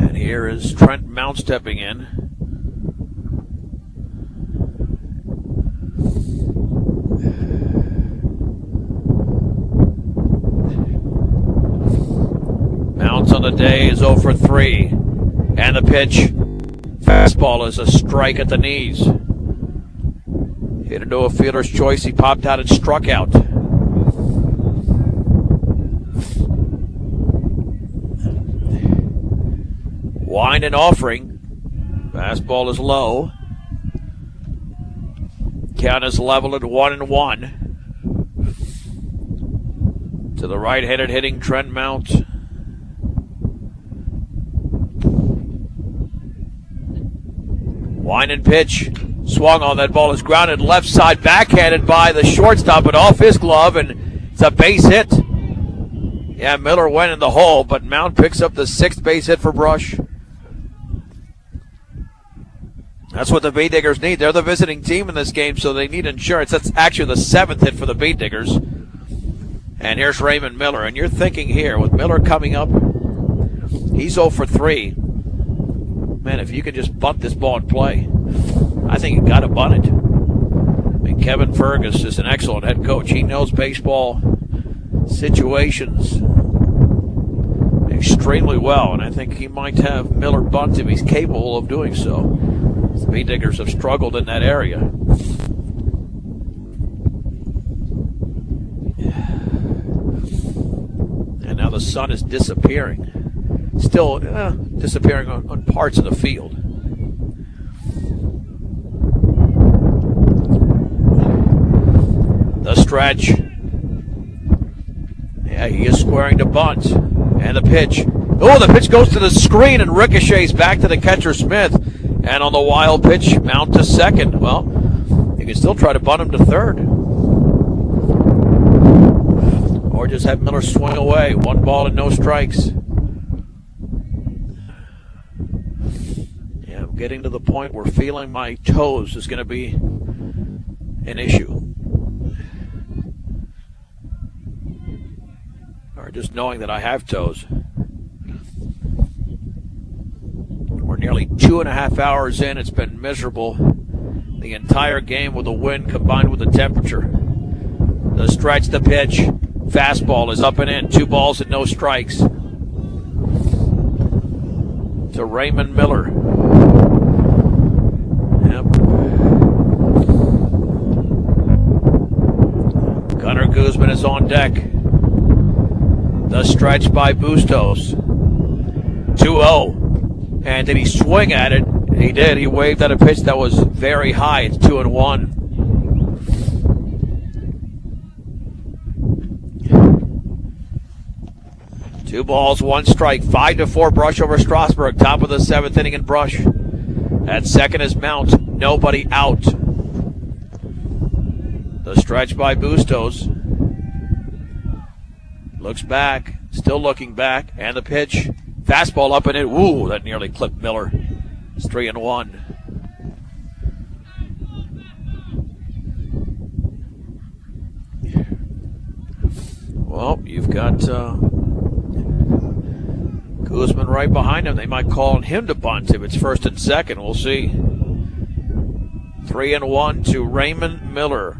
And here is Trent Mount stepping in. Mounts on the day is 0 for 3. And the pitch. Fastball is a strike at the knees. Hit into a fielder's choice. He popped out and struck out. Wind and offering. Fastball is low. Count is level at 1-1. To the right-handed hitting Trent Mount. Wind and pitch. Swung on. That ball is grounded left side, backhanded by the shortstop, but off his glove, and it's a base hit. Yeah, Miller went in the hole, but Mount picks up the 6th base hit for Brush. That's what the Bee Diggers need. They're the visiting team in this game, so they need insurance. That's actually the 7th hit for the Bee Diggers. And here's Raymond Miller. And you're thinking here, with Miller coming up, he's 0 for 3. Man, if you can just bunt this ball and play, I think you got to bunt it. I mean, Kevin Fergus is an excellent head coach. He knows baseball situations extremely well, and I think he might have Miller bunt if he's capable of doing so. The Bee Diggers have struggled in that area. And now the sun is disappearing. Still disappearing on parts of the field. The stretch. Yeah, he is squaring to bunt. And the pitch. Oh, the pitch goes to the screen and ricochets back to the catcher Smith. And on the wild pitch, Mount to second. Well, you can still try to bunt him to third. Or just have Miller swing away. 1 ball and no strikes. Yeah, I'm getting to the point where feeling my toes is going to be an issue. Or just knowing that I have toes. We're nearly 2.5 hours in. It's been miserable the entire game with the wind combined with the temperature. The stretch, the pitch. Fastball is up and in. 2 balls and no strikes. To Raymond Miller. Yep. Gunnar Guzman is on deck. The stretch by Bustos. 2-0. And did he swing at it? He did. He waved at a pitch that was very high. It's 2-1. Two balls, 1 strike. 5-4 Brush over Strasburg. Top of the 7th inning in Brush. At second is Mount. Nobody out. The stretch by Bustos. Looks back. Still looking back. And the pitch. Fastball up and in. Ooh, that nearly clipped Miller. It's 3-1. Well, you've got Guzman right behind him. They might call on him to bunt if it's first and second. We'll see. 3-1 to Raymond Miller.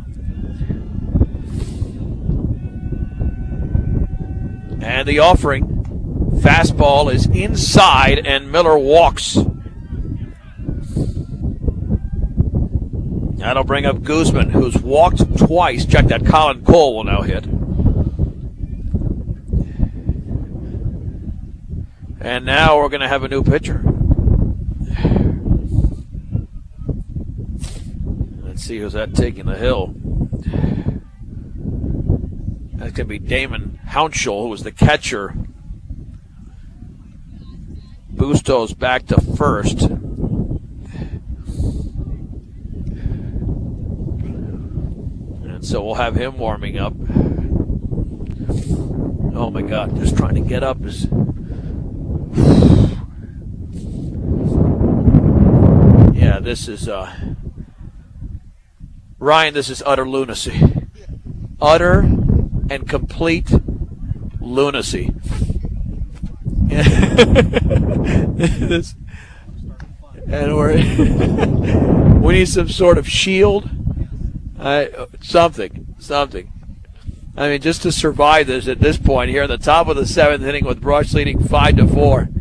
And the offering. Fastball is inside, and Miller walks. That'll bring up Guzman, who's walked twice. Check that. Colin Cole will now hit. And now we're going to have a new pitcher. Let's see who's that taking the hill. That's going to be Damon Hounshall, who was the catcher. Bustos back to first. And so we'll have him warming up. Oh my God, just trying to get up is... Yeah, this is, Ryan, this is utter lunacy. Utter and complete lunacy. This, and we need some sort of shield. Something. I mean, just to survive this at this point here, at the top of the 7th inning with Brush leading 5-4.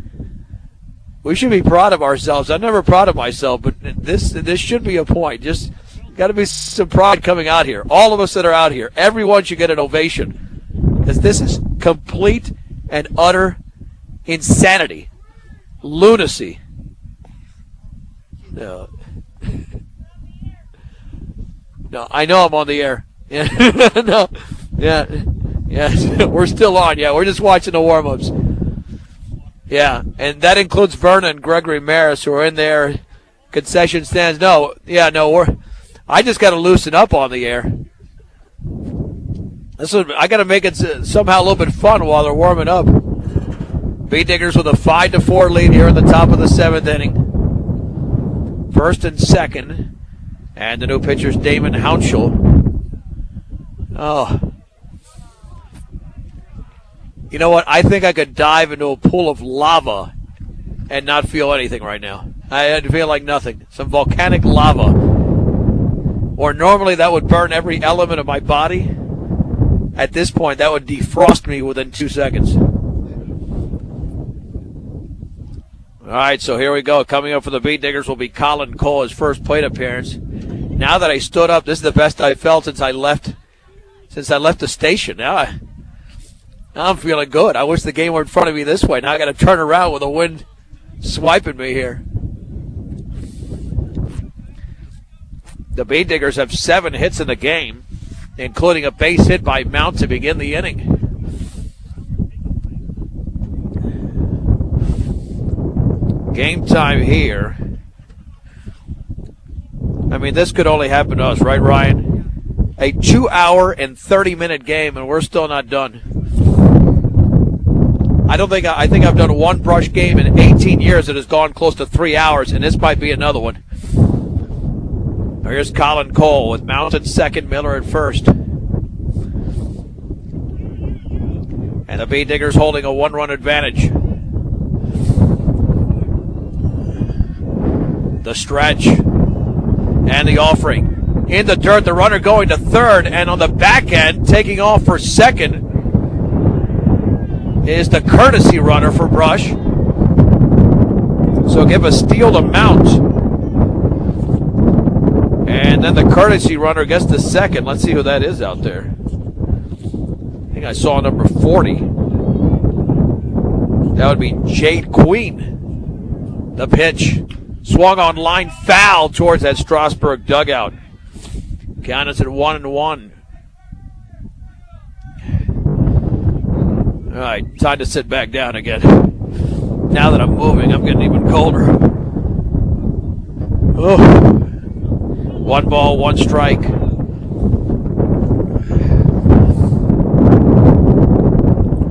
We should be proud of ourselves. I'm never proud of myself, but this should be a point. Just got to be some pride coming out here. All of us that are out here, everyone should get an ovation, because this is complete and utter insanity, lunacy. No, I know I'm on the air. Yeah, no, yeah, we're still on. Yeah, we're just watching the warm-ups. Yeah, and that includes Verna and Gregory Maris, who are in their concession stands. I just got to loosen up on the air. I got to make it somehow a little bit fun while they're warming up. Bee Diggers with a 5-4 lead here in the top of the 7th inning. First and second, and the new pitcher's Damon Hounshell. Oh. You know what? I think I could dive into a pool of lava and not feel anything right now. I feel like nothing. Some volcanic lava. Or normally that would burn every element of my body. At this point, that would defrost me within 2 seconds. All right, so here we go. Coming up for the Bee Diggers will be Colin Cole, his first plate appearance. Now that I stood up, this is the best I've felt since I left the station. Now I'm feeling good. I wish the game were in front of me this way. Now I got to turn around with the wind swiping me here. The Bee Diggers have 7 hits in the game, including a base hit by Mount to begin the inning. Game time here. I mean, this could only happen to us, right, Ryan? A 2-hour and 30-minute game, and we're still not done. I think I've done one Brush game in 18 years that has gone close to 3 hours, and this might be another one. Here's Colin Cole with Mount at second, Miller at first. And the Bee Diggers holding a 1-run advantage. The stretch and the offering. In the dirt, the runner going to third, and on the back end, taking off for second, is the courtesy runner for Brush. So give a steal to Mount. And then the courtesy runner gets to second. Let's see who that is out there. I think I saw number 40. That would be Jade Queen. The pitch. Swung on line foul towards that Strasburg dugout. Count is at 1-1. All right, time to sit back down again. Now that I'm moving, I'm getting even colder. Oh. 1 ball, 1 strike.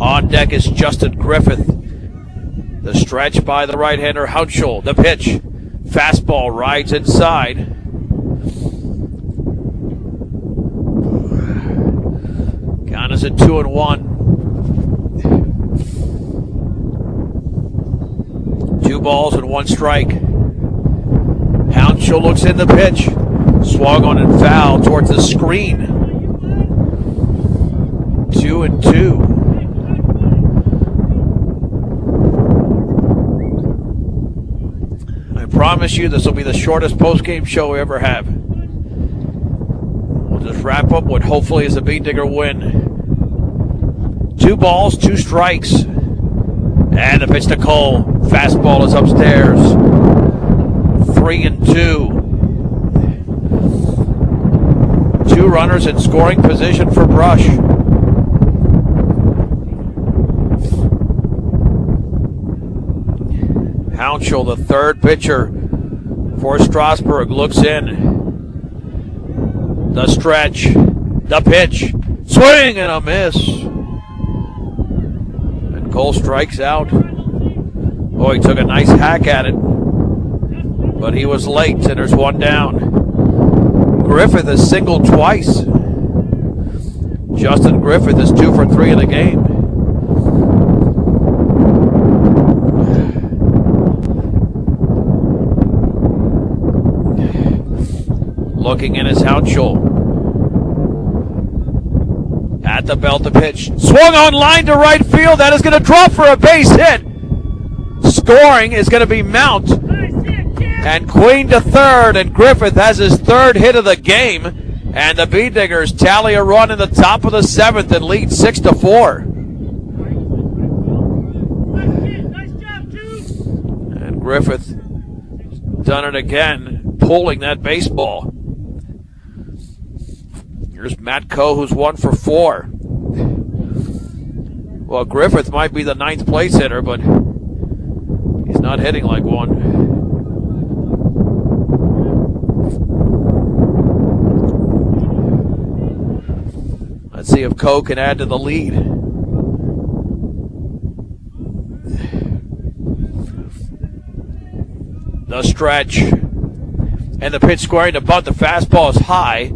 On deck is Justin Griffith. The stretch by the right-hander, Hounshell. The pitch. Fastball rides inside. Count is at 2-1. 2 balls and 1 strike. Hounshell looks in the pitch. Swung on and foul towards the screen. 2-2. I promise you this will be the shortest post-game show we ever have. We'll just wrap up what hopefully is a Bee Digger win. 2 balls, 2 strikes. And the pitch to Cole. Fastball is upstairs. 3-2. 2 runners in scoring position for Brush. Hounshell, the third pitcher for Strasburg, looks in. The stretch, the pitch, swing and a miss. And Cole strikes out. Oh, he took a nice hack at it, but he was late, and there's 1 down. Griffith has singled twice. Justin Griffith is 2 for 3 in the game. Looking in his Hounshell. At the belt, the pitch. Swung on line to right field. That is going to drop for a base hit. Scoring is going to be Mount. And Queen to third, and Griffith has his third hit of the game. And the Bee Diggers tally a run in the top of the seventh and lead 6-4. And Griffith done it again, pulling that baseball. Here's Matt Coe, who's 1 for 4. Well, Griffith might be the ninth place hitter, but he's not hitting like one. Let's see if Coe can add to the lead. The stretch. And the pitch squaring to bunt. The fastball is high.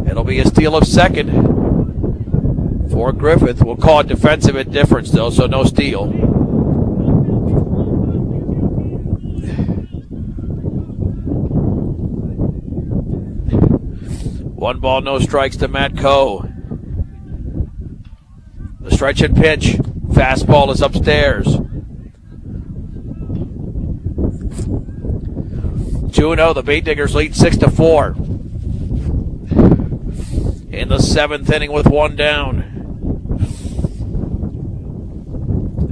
It'll be a steal of second for Griffith. We'll call it defensive indifference, though, so no steal. One ball, no strikes to Matt Coe. The stretch and pitch. Fastball is upstairs. 2-0. The Bee Diggers lead 6-4. In the seventh inning with one down.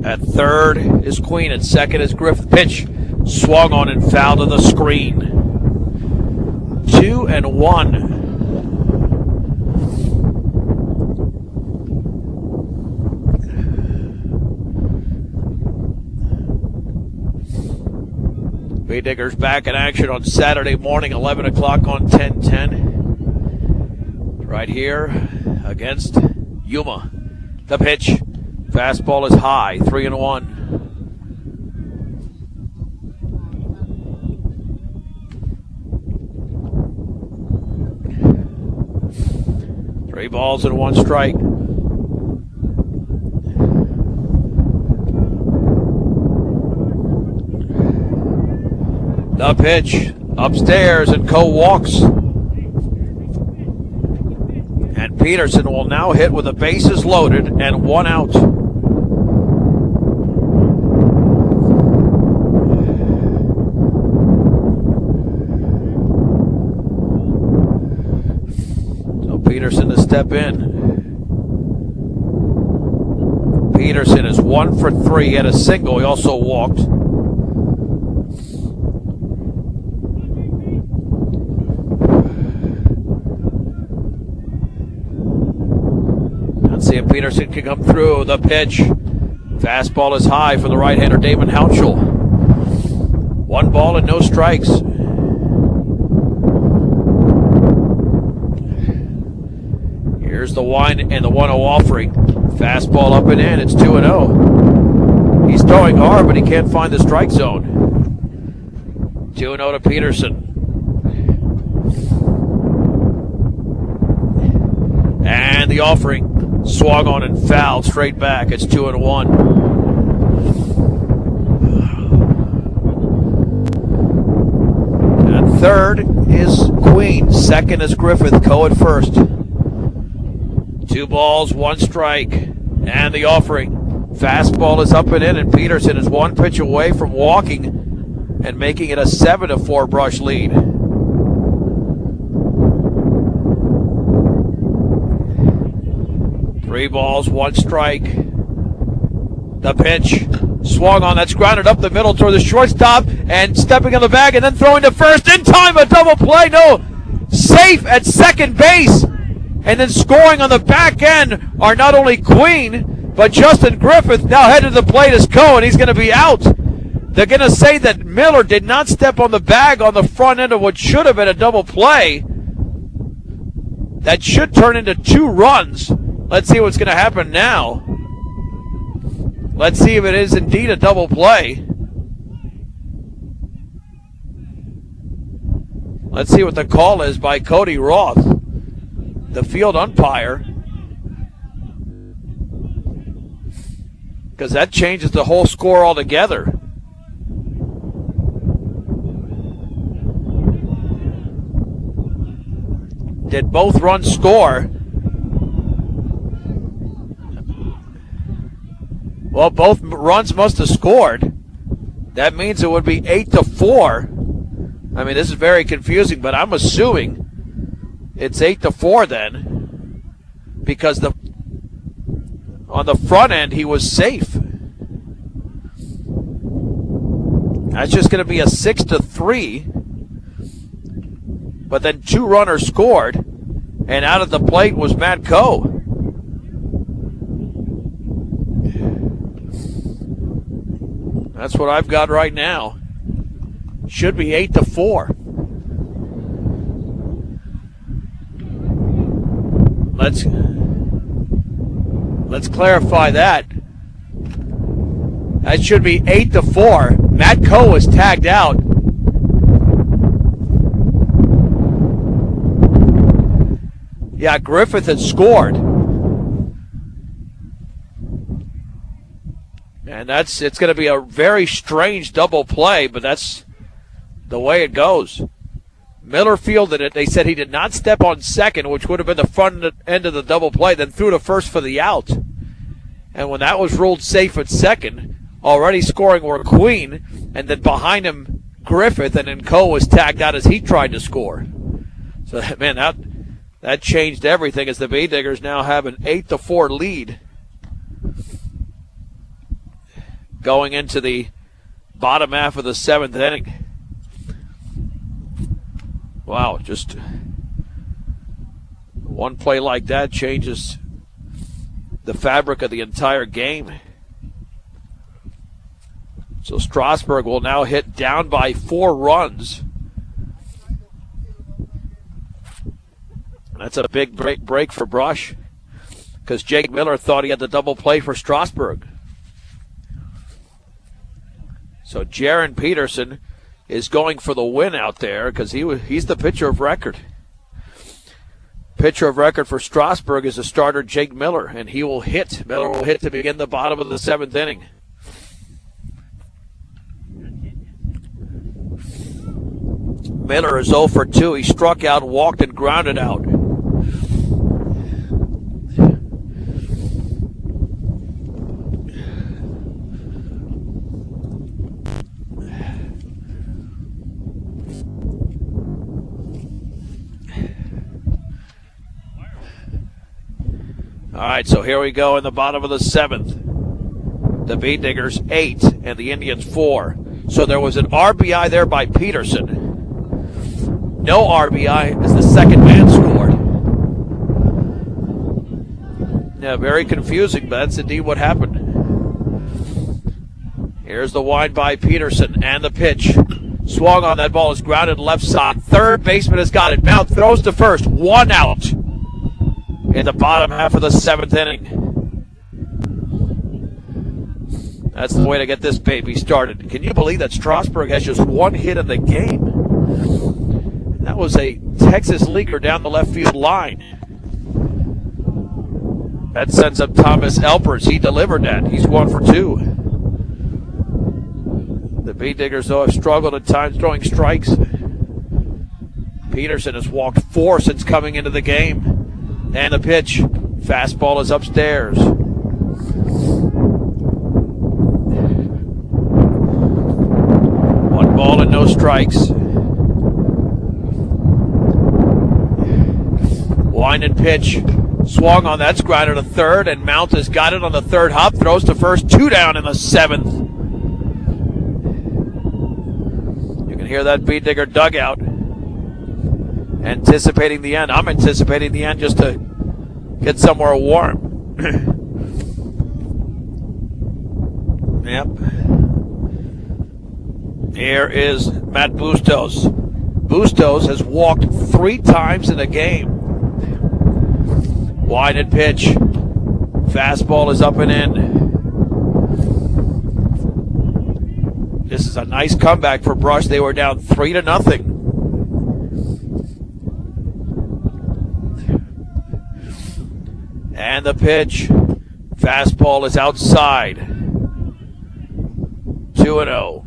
At third is Queen. At second is Griffith. Pitch swung on and fouled to the screen. 2-1. Bee Diggers back in action on Saturday morning, 11 o'clock on 1010. Right here against Yuma. The pitch. Fastball is high, 3-1. Three balls and one strike. The pitch upstairs, and Coe walks. And Peterson will now hit with the bases loaded and one out. So Peterson to step in. Peterson is 1 for 3. He had a single. He also walked. See if Peterson can come through. The pitch. Fastball is high for the right-hander, Damon Houchel. One ball and no strikes. Here's the one and the 1-0 offering. Fastball up and in. It's 2-0. He's throwing hard, but he can't find the strike zone. 2-0 to Peterson. And the offering. Swung on and fouled straight back. It's 2-1. And third is Queen. Second is Griffith. Coe at first. 2 balls, 1 strike. And the offering. Fastball is up and in, and Peterson is 1 pitch away from walking and making it a 7-4 Brush lead. Three balls, 1 strike. The pitch swung on. That's grounded up the middle toward the shortstop and stepping on the bag and then throwing to first in time. A double play. No, safe at second base. And then scoring on the back end are not only Queen, but Justin Griffith now headed to the plate as Coe, and he's going to be out. They're going to say that Miller did not step on the bag on the front end of what should have been a double play. That should turn into 2 runs. Let's see what's going to happen now. Let's see if it is indeed a double play. Let's see what the call is by Cody Roth, the field umpire. Because that changes the whole score altogether. Did both runs score? Well, both runs must have scored. That means it would be 8-4. I mean, this is very confusing, but I'm assuming it's 8-4 then, because on the front end he was safe. That's just going to be a 6-3. But then 2 runners scored, and out at the plate was Matt Coe. That's what I've got right now. Should be 8-4. Let's clarify that. That should be 8-4. Matt Coe was tagged out. Yeah, Griffith had scored. And it's going to be a very strange double play, but that's the way it goes. Miller fielded it. They said he did not step on second, which would have been the front end of the double play, then threw to first for the out. And when that was ruled safe at second, already scoring were Queen, and then behind him Griffith, and then Coe was tagged out as he tried to score. So, man, that changed everything as the Bay Diggers now have an 8-4 lead going into the bottom half of the 7th inning. Wow, just one play like that changes the fabric of the entire game. So Strasburg will now hit down by 4 runs. That's a big break for Brush, because Jake Miller thought he had the double play for Strasburg. So Jaron Peterson is going for the win out there because he's the pitcher of record. Pitcher of record for Strasburg is the starter Jake Miller, and he will hit. Miller will hit to begin the bottom of the 7th inning. Miller is 0 for 2. He struck out, walked, and grounded out. All right, so here we go in the bottom of the 7th. The Beat Diggers 8 and the Indians 4. So there was an RBI there by Peterson. No RBI as the second man scored. Yeah, very confusing, but that's indeed what happened. Here's the wind by Peterson and the pitch. Swung on, that ball is grounded left side. Third baseman has got it. Mount throws to first. 1 out in the bottom half of the 7th inning. That's the way to get this baby started. Can you believe that Strasburg has just 1 hit in the game? That was a Texas leaguer down the left field line. That sends up Thomas Elpers. He delivered that. He's 1 for 2. The Bee Diggers, though, have struggled at times throwing strikes. Peterson has walked 4 since coming into the game. And the pitch. Fastball is upstairs. 1 ball and no strikes. Wind and pitch. Swung on, that's grounded to third, and Mount has got it on the third hop. Throws to first. 2 down in the 7th. You can hear that Beat Digger dugout anticipating the end. I'm anticipating the end just to get somewhere warm. Yep. Here is Matt Bustos. Bustos has walked 3 times in the game. Wide and pitch. Fastball is up and in. This is a nice comeback for Brush. They were down 3-0. And the pitch. Fastball is outside. 2-0.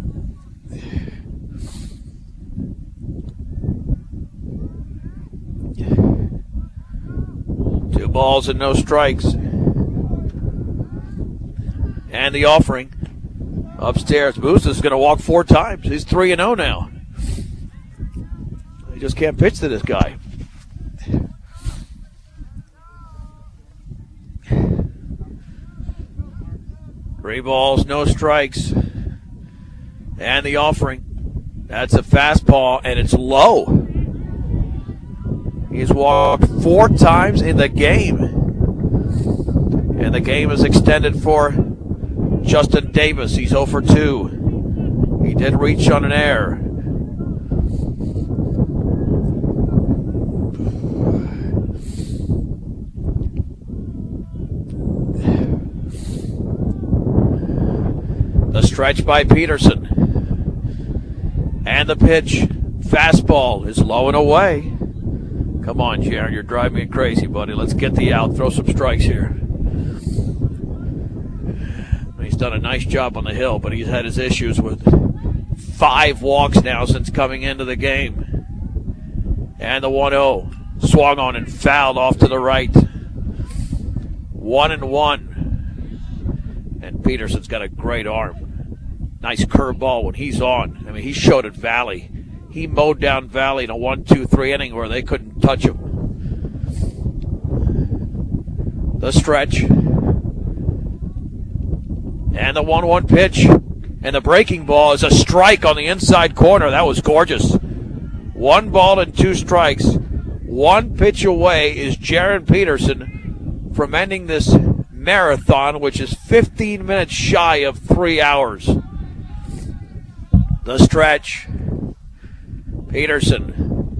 Two balls and no strikes. And And the offering upstairs. Moose is going to walk 4 times. He's 3-0 now. He just can't pitch to this guy. Three balls, no strikes. And the offering. That's a fastball, and it's low. He's walked 4 times in the game. And the game is extended for Justin Davis. He's 0 for 2. He did reach on an error. The stretch by Peterson. And the pitch. Fastball is low and away. Come on, Jaron, you're driving me crazy, buddy. Let's get the out. Throw some strikes here. He's done a nice job on the hill, but he's had his issues with 5 walks now since coming into the game. And the 1-0. Swung on and fouled off to the right. 1-1. And Peterson's got a great arm. Nice curveball when he's on. I mean, he showed at Valley. He mowed down Valley in a 1-2-3 inning where they couldn't touch him. The stretch. And the 1-1 pitch. And the breaking ball is a strike on the inside corner. That was gorgeous. 1 ball and 2 strikes. 1 pitch away is Jaron Peterson from ending this marathon, which is 15 minutes shy of 3 hours. The stretch. Peterson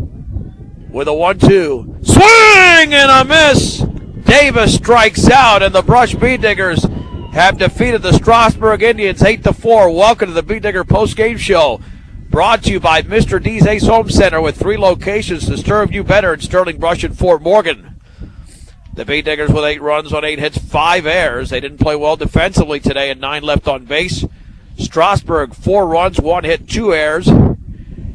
with a 1-2. Swing and a miss. Davis strikes out, and the Brush Bee Diggers have defeated the Strasburg Indians 8-4. Welcome to the Bee Digger postgame show. Brought to you by Mr. D's Ace Home Center with 3 locations to serve you better in Sterling, Brush, and Fort Morgan. The Bee Diggers with 8 runs on 8 hits, 5 errors. They didn't play well defensively today and 9 left on base. Strasburg, 4 runs, 1 hit, 2 errors,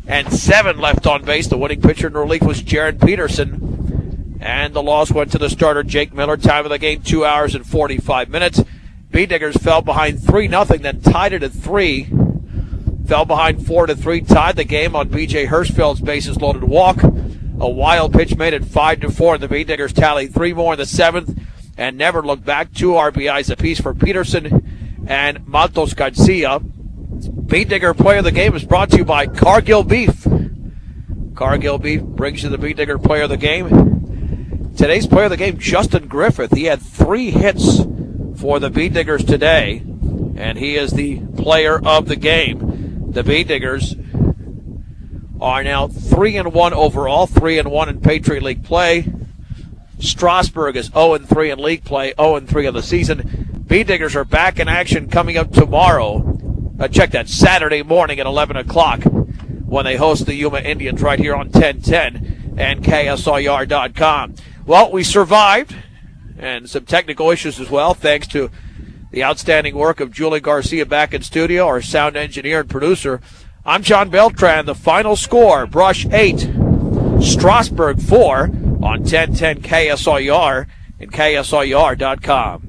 and 7 left on base. The winning pitcher in relief was Jaron Peterson. And the loss went to the starter, Jake Miller. Time of the game, 2 hours and 45 minutes. Bee Diggers fell behind 3-0, then tied it at 3. Fell behind 4-3, tied the game on B.J. Hirschfeld's bases-loaded walk. A wild pitch made it 5-4, and the Bee Diggers tallied 3 more in the 7th and never looked back. 2 RBIs apiece for Peterson and Matos Garcia. Bee Digger Player of the Game is brought to you by Cargill Beef. Cargill Beef brings you the Bee Digger Player of the Game. Today's Player of the Game, Justin Griffith. He had 3 hits for the Bee Diggers today, and he is the Player of the Game. The Bee Diggers are now 3-1 overall, 3-1 in Patriot League play. Strasburg is 0-3 in league play, 0-3 of the season. Bee Diggers are back in action coming up tomorrow. Check that, Saturday morning at 11 o'clock when they host the Yuma Indians right here on 1010 and KSIR.com. Well, we survived, and some technical issues as well, thanks to the outstanding work of Julie Garcia back in studio, our sound engineer and producer. I'm John Beltran. The final score, Brush 8, Strasburg 4 on 1010 KSIR and KSIR.com.